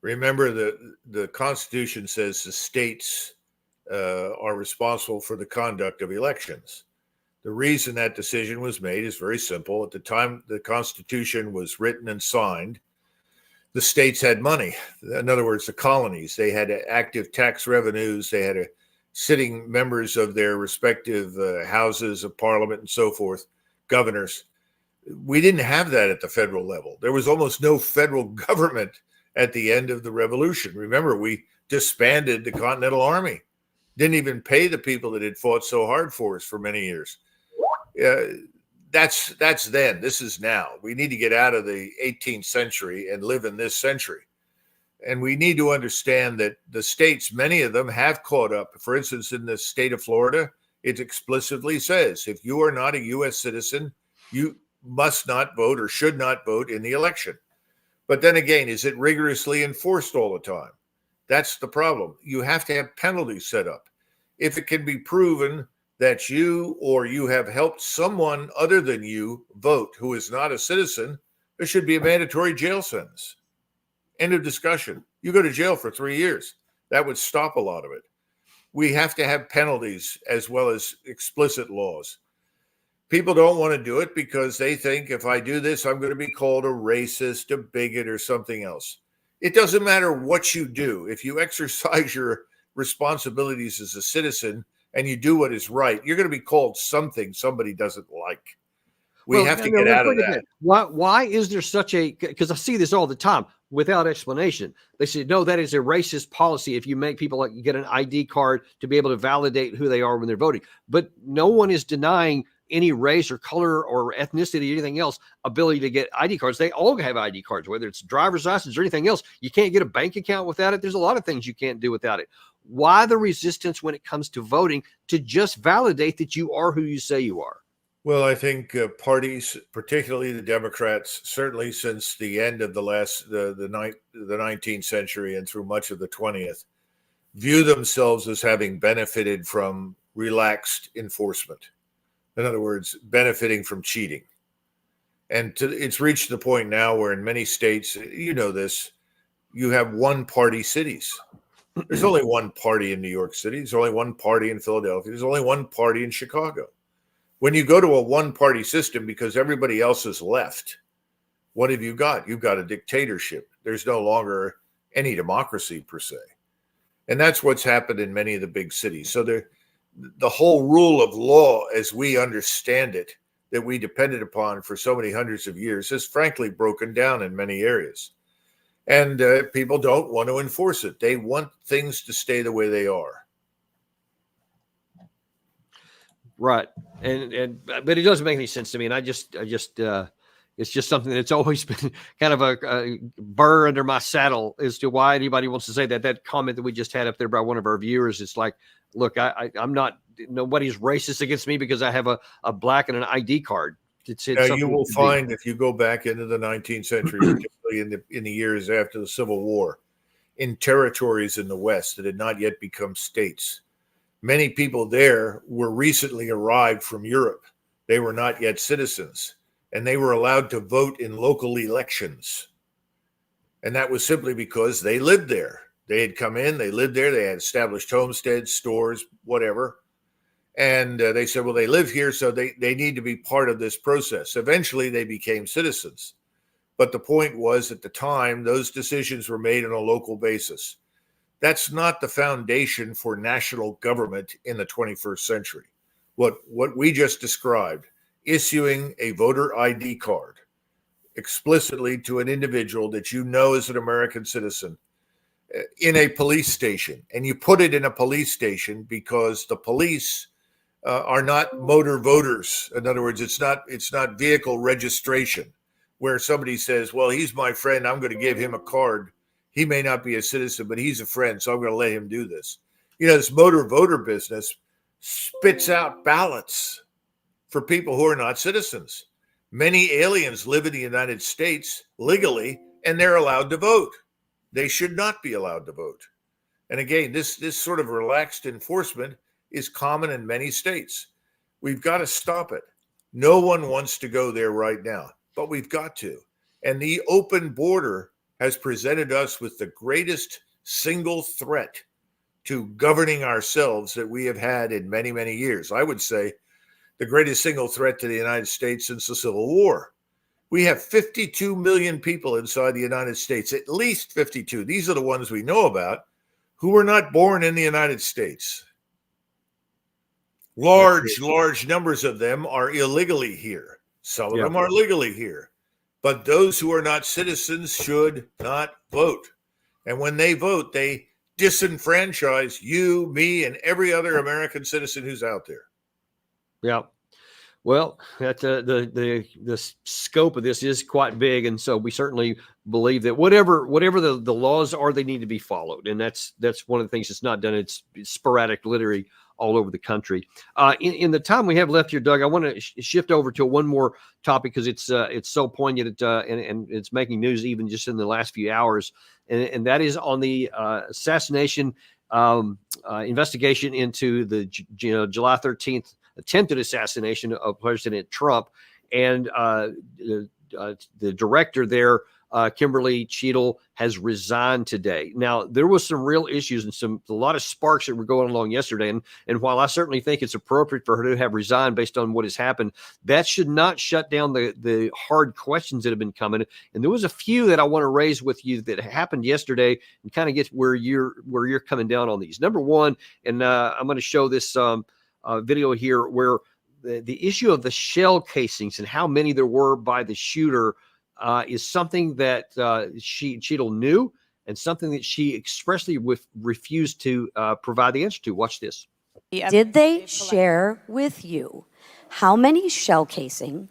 B: Remember, the Constitution says the states are responsible for the conduct of elections. The reason that decision was made is very simple. At the time the Constitution was written and signed, the states had money. In other words, the colonies, they had active tax revenues. They had sitting members of their respective houses of parliament and so forth, governors. We didn't have that at the federal level. There was almost no federal government at the end of the revolution. Remember, we disbanded the Continental Army, didn't even pay the people that had fought so hard for us for many years. That's then. This is now. We need to get out of the 18th century and live in this century. And we need to understand that the states, many of them have caught up. For instance, in the state of Florida, it explicitly says, if you are not a U.S. citizen, you must not vote or should not vote in the election. But then again, is it rigorously enforced all the time? That's the problem. You have to have penalties set up. If it can be proven that you or you have helped someone other than you vote who is not a citizen, there should be a mandatory jail sentence. End of discussion. You go to jail for 3 years. That would stop a lot of it. We have to have penalties as well as explicit laws. People don't want to do it because they think if I do this, I'm going to be called a racist, a bigot, or something else. It doesn't matter what you do. If you exercise your responsibilities as a citizen and you do what is right, you're going to be called something somebody doesn't like. We have to get out of that.
A: Why is there such a, because I see this all the time without explanation. They say, no, that is a racist policy if you make people like get an ID card to be able to validate who they are when they're voting. But no one is denying any race or color or ethnicity or anything else ability to get ID cards. They all have ID cards, whether it's driver's license or anything else. You can't get a bank account without it. There's a lot of things you can't do without it. Why the resistance when it comes to voting to just validate that you are who you say you are?
B: Well, I think parties, particularly the Democrats, certainly since the end of the 19th century and through much of the 20th, view themselves as having benefited from relaxed enforcement. In other words, benefiting from cheating. And it's reached the point now where in many states, you know this, you have one-party cities. There's only one party in New York City. There's only one party in Philadelphia. There's only one party in Chicago. When you go to a one-party system because everybody else has left, what have you got? You've got a dictatorship. There's no longer any democracy per se. And that's what's happened in many of the big cities. So the whole rule of law as we understand it, that we depended upon for so many hundreds of years, has frankly broken down in many areas. And people don't want to enforce it. They want things to stay the way they are.
A: Right. But it doesn't make any sense to me. And I just it's just something that's always been kind of a burr under my saddle as to why anybody wants to say that. That comment that we just had up there by one of our viewers, it's like, look, I'm not, nobody's racist against me because I have a black and an ID card.
B: Now, you will find if you go back into the 19th century, particularly in the years after the Civil War, in territories in the West that had not yet become states, many people there were recently arrived from Europe. They were not yet citizens, and they were allowed to vote in local elections. And that was simply because they lived there. They had come in, they lived there, they had established homesteads, stores, whatever. And they said, well, they live here, so they need to be part of this process. Eventually, they became citizens. But the point was, at the time, those decisions were made on a local basis. That's not the foundation for national government in the 21st century. What we just described, issuing a voter ID card explicitly to an individual that you know is an American citizen in a police station, and you put it in a police station because the police are not motor voters. In other words, it's not vehicle registration where somebody says, well, he's my friend, I'm going to give him a card. He may not be a citizen, but he's a friend, so I'm going to let him do this. You know, this motor voter business spits out ballots for people who are not citizens. Many aliens live in the United States legally, and they're allowed to vote. They should not be allowed to vote. And again, this sort of relaxed enforcement is common in many states. We've got to stop it. No one wants to go there right now, but we've got to. And the open border has presented us with the greatest single threat to governing ourselves that we have had in many, many years. I would say the greatest single threat to the United States since the Civil War. We have 52 million people inside the United States, at least 52. These are the ones we know about, who were not born in the United States. Large numbers of them are illegally here. Some of them are legally here. But those who are not citizens should not vote. And when they vote, they disenfranchise you, me, and every other American citizen who's out there.
A: Yeah. Well, that the scope of this is quite big, and so we certainly believe that whatever the laws are, they need to be followed, and that's one of the things that's not done. It's sporadic, literally all over the country. In the time we have left here, Doug, I want to shift over to one more topic because it's so poignant and it's making news even just in the last few hours, and that is on the assassination investigation into the July 13th attempted assassination of President Trump, and the director there Kimberly Cheadle has resigned today. Now, there was some real issues and a lot of sparks that were going along yesterday. And while I certainly think it's appropriate for her to have resigned based on what has happened, that should not shut down the hard questions that have been coming. And there was a few that I want to raise with you that happened yesterday and kind of get where you're coming down on these. Number one, and I'm going to show this video here where the issue of the shell casings and how many there were by the shooter is something that Cheadle knew and something that she expressly refused to provide the answer to. Watch this.
J: Did they share with you how many shell casing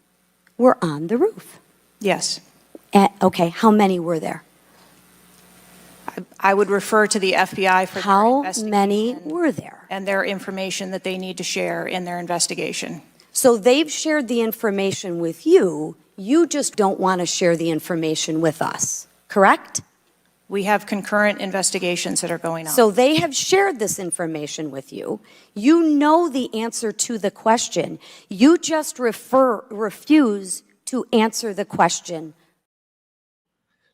J: were on the roof?
K: Yes.
J: Okay, how many were there?
K: I would refer to the FBI for
J: How
K: their investigation
J: many were there?
K: and their information that they need to share in their investigation.
J: So they've shared the information with you. You just don't want to share the information with us, correct?
K: We have concurrent investigations that are going on.
J: So they have shared this information with you. You know the answer to the question. You just refuse to answer the question.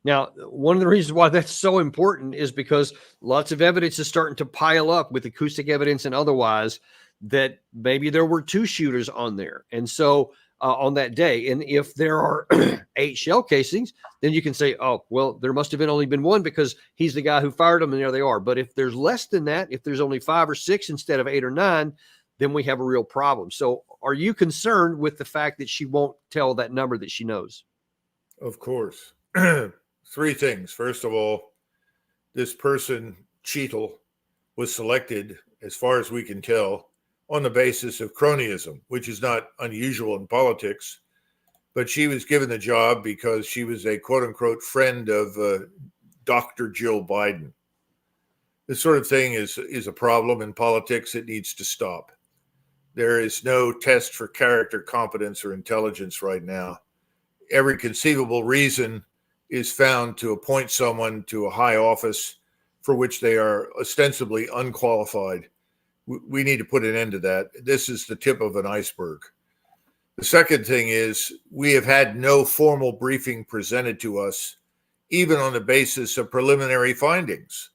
A: Now, one of the reasons why that's so important is because lots of evidence is starting to pile up with acoustic evidence and otherwise that maybe there were two shooters on there. And so on that day, and if there are 8 shell casings, then you can say, oh, well, there must have only been one because he's the guy who fired them and there they are. But if there's less than that, if there's only 5 or 6 instead of 8 or 9, then we have a real problem. So are you concerned with the fact that she won't tell that number that she knows?
B: Of course. 3 things. First of all, this person, Cheadle, was selected, as far as we can tell, on the basis of cronyism, which is not unusual in politics. But she was given the job because she was a quote-unquote friend of Dr. Jill Biden. This sort of thing is a problem in politics. It needs to stop. There is no test for character, competence, or intelligence right now. Every conceivable reason is found to appoint someone to a high office for which they are ostensibly unqualified. We need to put an end to that. This is the tip of an iceberg. The second thing is we have had no formal briefing presented to us, even on the basis of preliminary findings.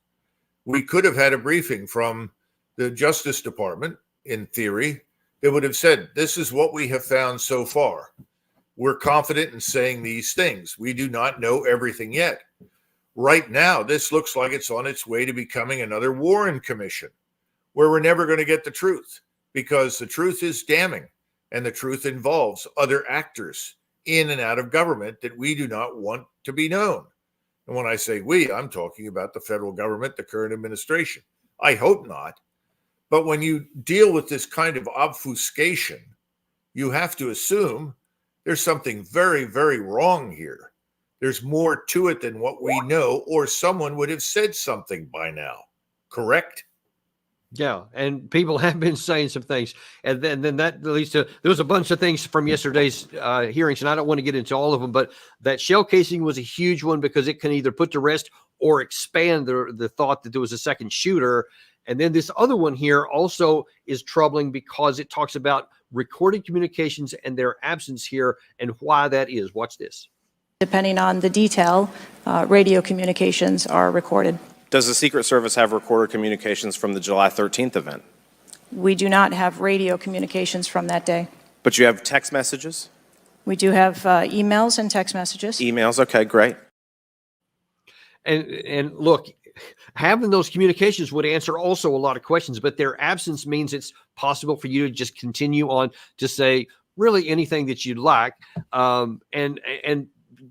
B: We could have had a briefing from the Justice Department, in theory, that would have said, this is what we have found so far. We're confident in saying these things. We do not know everything yet. Right now, this looks like it's on its way to becoming another Warren Commission, where we're never going to get the truth, because the truth is damning, and the truth involves other actors in and out of government that we do not want to be known. And when I say we, I'm talking about the federal government, the current administration. I hope not. But when you deal with this kind of obfuscation, you have to assume there's something very, very wrong here. There's more to it than what we know, or someone would have said something by now. Correct?
A: Yeah, and people have been saying some things, and then that leads to there was a bunch of things from yesterday's hearings, and I don't want to get into all of them, but that shell casing was a huge one because it can either put to rest or expand the thought that there was a second shooter. And then this other one here also is troubling because it talks about recorded communications and their absence here and why that is. Watch this.
K: Depending on the detail, radio communications are recorded.
L: Does the Secret Service have recorded communications from the July 13th event?
K: We do not have radio communications from that day.
L: But you have text messages?
K: We do have emails and text messages.
L: Emails, okay, great.
A: And look, having those communications would answer also a lot of questions, but their absence means it's possible for you to just continue on to say really anything that you'd like, and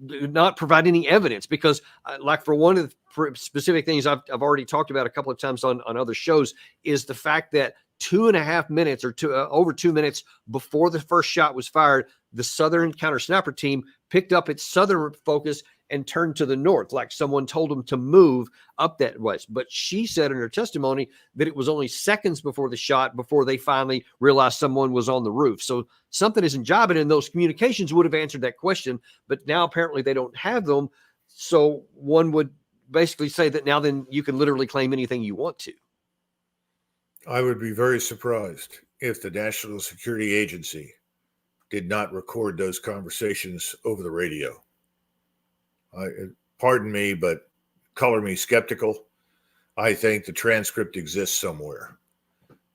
A: not provide any evidence, because like for one of the specific things I've already talked about a couple of times on other shows is the fact that 2.5 minutes or over 2 minutes before the first shot was fired, the Southern counter sniper team picked up its southern focus and turned to the north, like someone told them to move up that west. But she said in her testimony that it was only seconds before the shot before they finally realized someone was on the roof. So something isn't jiving, and those communications would have answered that question, but now apparently they don't have them. So one would basically say that now then you can literally claim anything you want to.
B: I would be very surprised if the National Security Agency did not record those conversations over the radio. Pardon me, but color me skeptical. I think the transcript exists somewhere.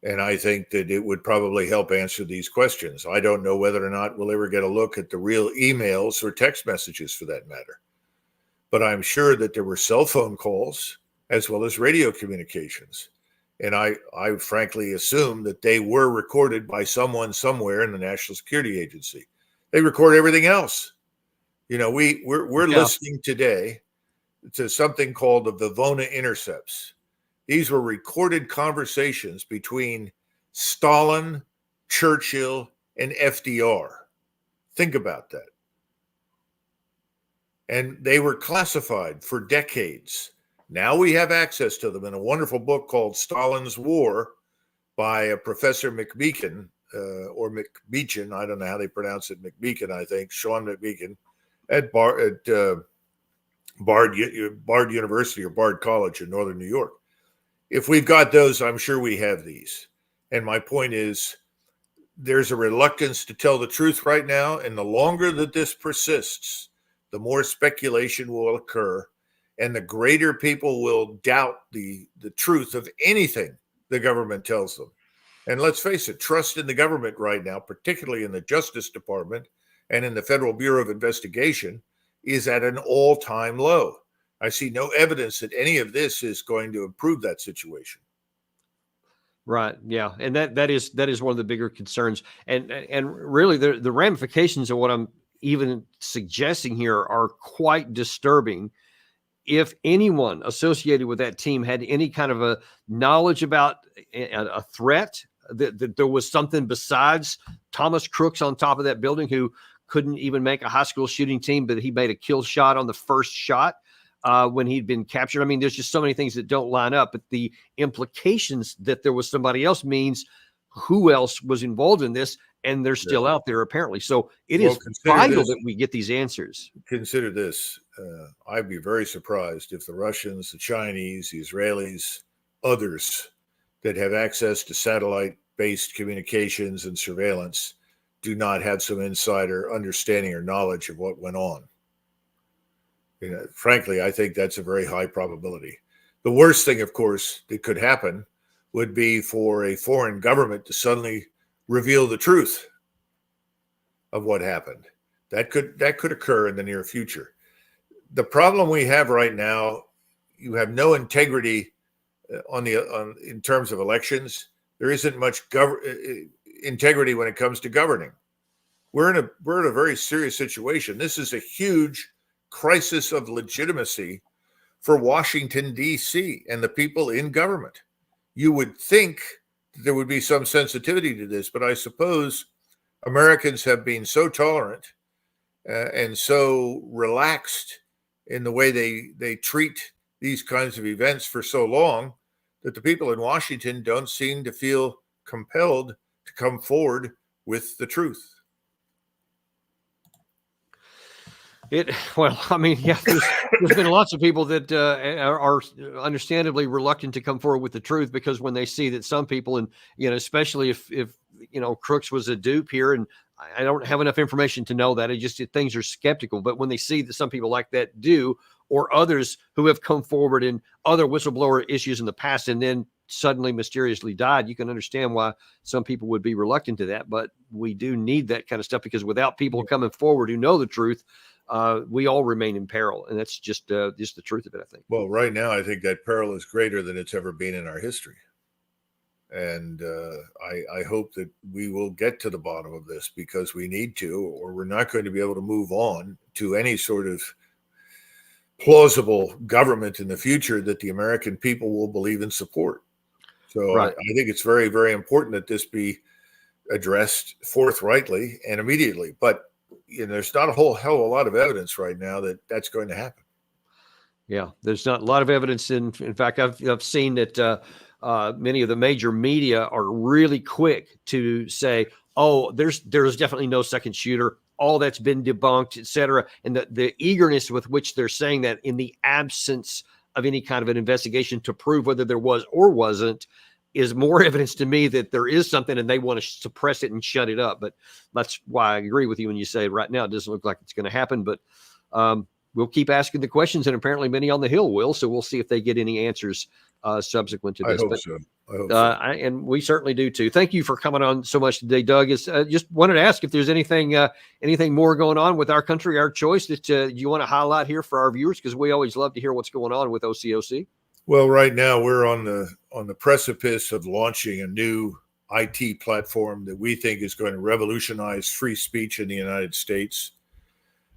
B: And I think that it would probably help answer these questions. I don't know whether or not we'll ever get a look at the real emails or text messages for that matter. But I'm sure that there were cell phone calls as well as radio communications. And I frankly assume that they were recorded by someone somewhere in the National Security Agency. They record everything else. You know, we're listening today to something called the Vivona intercepts. These were recorded conversations between Stalin, Churchill, and FDR. Think about that. And they were classified for decades. Now we have access to them in a wonderful book called Stalin's War by a Professor McMeekin, or McMeechan, I don't know how they pronounce it, McMeekin, I think, Sean McMeekin, at Bard University or Bard College in Northern New York. If we've got those, I'm sure we have these. And my point is, there's a reluctance to tell the truth right now. And the longer that this persists, the more speculation will occur. And the greater people will doubt the truth of anything the government tells them. And let's face it, trust in the government right now, particularly in the Justice Department and in the Federal Bureau of Investigation, is at an all-time low. I see no evidence that any of this is going to improve that situation.
A: Right. Yeah. And that is one of the bigger concerns. And really the ramifications of what I'm even suggesting here are quite disturbing. If anyone associated with that team had any kind of a knowledge about a threat, that there was something besides Thomas Crooks on top of that building who couldn't even make a high school shooting team, but he made a kill shot on the first shot when he'd been captured. I mean, there's just so many things that don't line up, but the implications that there was somebody else means who else was involved in this, and they're still out there apparently. So it is vital that we get these answers.
B: Consider this. I'd be very surprised if the Russians, the Chinese, the Israelis, others that have access to satellite-based communications and surveillance do not have some insider understanding or knowledge of what went on. You know, frankly, I think that's a very high probability. The worst thing, of course, that could happen would be for a foreign government to suddenly reveal the truth of what happened. That could occur in the near future. The problem we have right now, you have no integrity in terms of elections. There isn't much integrity when it comes to governing. We're in a very serious situation. This is a huge crisis of legitimacy for Washington, D.C. and the people in government. You would think there would be some sensitivity to this, but I suppose Americans have been so tolerant and so relaxed in the way they treat these kinds of events for so long that the people in Washington don't seem to feel compelled to come forward with the truth.
A: Well, I mean, yeah, there's been lots of people that are understandably reluctant to come forward with the truth, because when they see that some people, and especially if Crooks was a dupe here, and I don't have enough information to know that, things are skeptical. But when they see that some people like that do, or others who have come forward in other whistleblower issues in the past and then suddenly mysteriously died, you can understand why some people would be reluctant to that. But we do need that kind of stuff, because without people coming forward who know the truth, we all remain in peril, and that's just the truth of it, I think.
B: Well, right now, I think that peril is greater than it's ever been in our history. And I hope that we will get to the bottom of this, because we need to, or we're not going to be able to move on to any sort of plausible government in the future that the American people will believe and support. So right. I think it's very, very important that this be addressed forthrightly and immediately. But there's not a whole hell of a lot of evidence right now that that's going to happen.
A: Yeah, there's not a lot of evidence. In fact, I've seen that many of the major media are really quick to say, "Oh, there's definitely no second shooter. All that's been debunked, etc." And the eagerness with which they're saying that, in the absence of any kind of an investigation to prove whether there was or wasn't, is more evidence to me that there is something, and they want to suppress it and shut it up. But that's why I agree with you when you say right now it doesn't look like it's going to happen. But we'll keep asking the questions, and apparently many on the Hill will. So we'll see if they get any answers subsequent to
B: I
A: this.
B: hope
A: But,
B: so. I hope so.
A: and we certainly do too. Thank you for coming on so much today, Doug. Is just wanted to ask if there's anything more going on with Our Country, Our Choice that you want to highlight here for our viewers, because we always love to hear what's going on with OCOC.
B: Well, right now we're on the precipice of launching a new IT platform that we think is going to revolutionize free speech in the United States.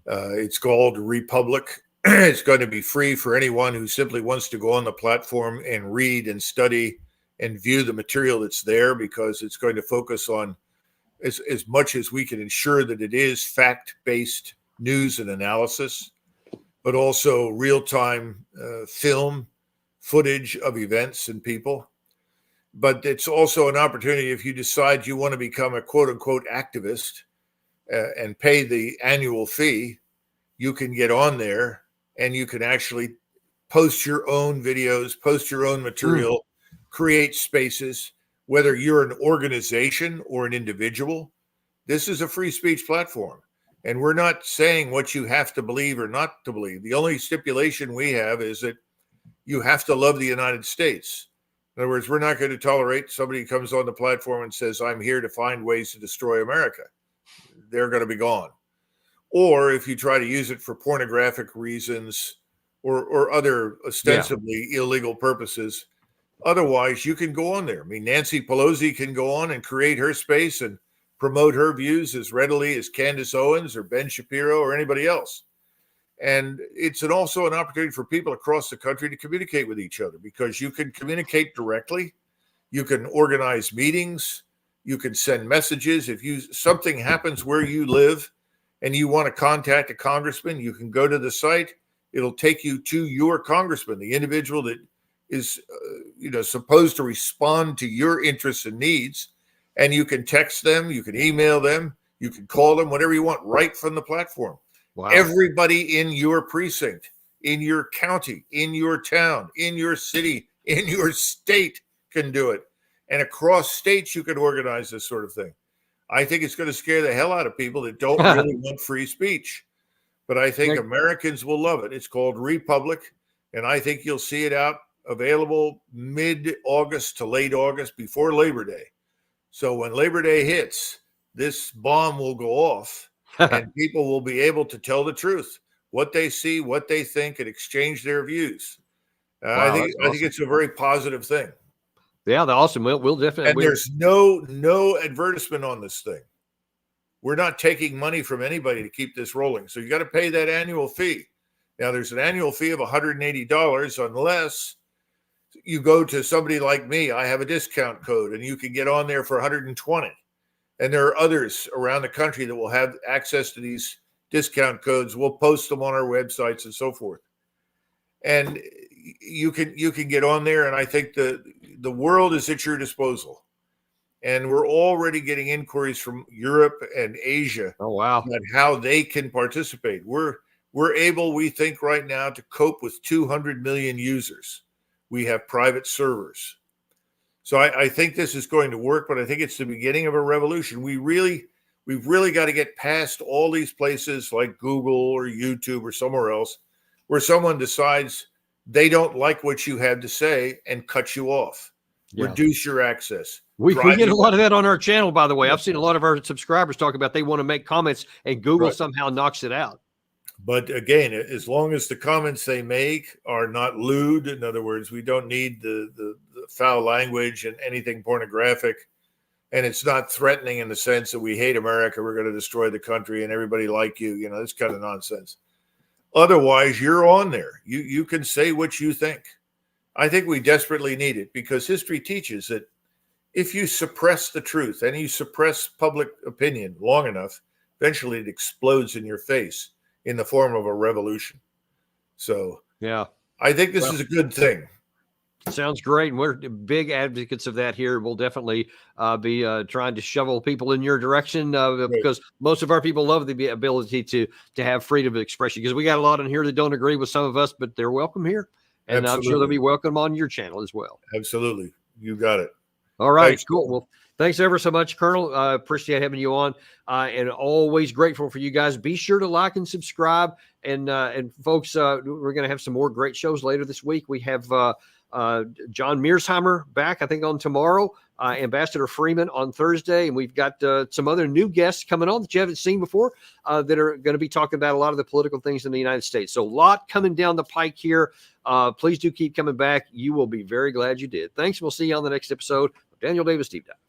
B: It's called Republic. It's going to be free for anyone who simply wants to go on the platform and read and study and view the material that's there, because it's going to focus on as much as we can ensure that it is fact-based news and analysis, but also real-time film footage of events and people. But it's also an opportunity, if you decide you want to become a quote-unquote activist and pay the annual fee, you can get on there and you can actually post your own videos, post your own material, create spaces, whether you're an organization or an individual. This is a free speech platform. And we're not saying what you have to believe or not to believe. The only stipulation we have is that you have to love the United States. In other words, we're not going to tolerate somebody who comes on the platform and says, I'm here to find ways to destroy America. They're going to be gone. Or if you try to use it for pornographic reasons or other ostensibly illegal purposes, otherwise you can go on there. I mean, Nancy Pelosi can go on and create her space and promote her views as readily as Candace Owens or Ben Shapiro or anybody else. And it's also an opportunity for people across the country to communicate with each other, because you can communicate directly. You can organize meetings. You can send messages. If something happens where you live and you want to contact a congressman, you can go to the site. It'll take you to your congressman, the individual that is supposed to respond to your interests and needs. And you can text them, you can email them, you can call them, whatever you want, right from the platform.
A: Wow.
B: Everybody in your precinct, in your county, in your town, in your city, in your state can do it. And across states, you can organize this sort of thing. I think it's going to scare the hell out of people that don't really want free speech. But I think Americans will love it. It's called Republic. And I think you'll see it out available mid-August to late August, before Labor Day. So when Labor Day hits, this bomb will go off. And people will be able to tell the truth, what they see, what they think, and exchange their views.
A: Wow,
B: I think it's a very positive thing.
A: Yeah, awesome. We'll definitely.
B: And there's no advertisement on this thing. We're not taking money from anybody to keep this rolling. So you got to pay that annual fee. Now, there's an annual fee of $180 unless you go to somebody like me. I have a discount code, and you can get on there for $120. And there are others around the country that will have access to these discount codes. We'll post them on our websites and so forth. And you can get on there, and I think the world is at your disposal. And we're already getting inquiries from Europe and Asia.
A: Oh, wow.
B: On how they can participate. We're able, we think right now, to cope with 200 million users. We have private servers. So I think this is going to work, but I think it's the beginning of a revolution. We've really got to get past all these places like Google or YouTube or somewhere else where someone decides they don't like what you have to say and cut you off, reduce your access.
A: We get a lot of that on our channel, by the way. I've seen a lot of our subscribers talk about they want to make comments and Google somehow knocks it out.
B: But again, as long as the comments they make are not lewd, in other words, we don't need the foul language and anything pornographic, and it's not threatening in the sense that we hate America, we're going to destroy the country and everybody like you, that's kind of nonsense. Otherwise, you're on there. You can say what you think. I think we desperately need it, because history teaches that if you suppress the truth and you suppress public opinion long enough, eventually it explodes in your face in the form of a revolution. So
A: yeah,
B: I think this is a good thing.
A: Sounds great. And we're big advocates of that here. We'll definitely be trying to shovel people in your direction because most of our people love the ability to have freedom of expression, because we got a lot in here that don't agree with some of us, but they're welcome here. And I'm sure they'll be welcome on your channel as well.
B: Absolutely. You got it.
A: All right.
B: Thanks.
A: Cool. Well, Thanks ever so much, Colonel. Appreciate having you on, and always grateful for you guys. Be sure to like and subscribe, and folks, we're going to have some more great shows later this week. We have John Mearsheimer back, I think, on tomorrow. Ambassador Freeman on Thursday, and we've got some other new guests coming on that you haven't seen before that are going to be talking about a lot of the political things in the United States. So a lot coming down the pike here. Please do keep coming back. You will be very glad you did. Thanks. We'll see you on the next episode of Daniel Davis Deep Dive.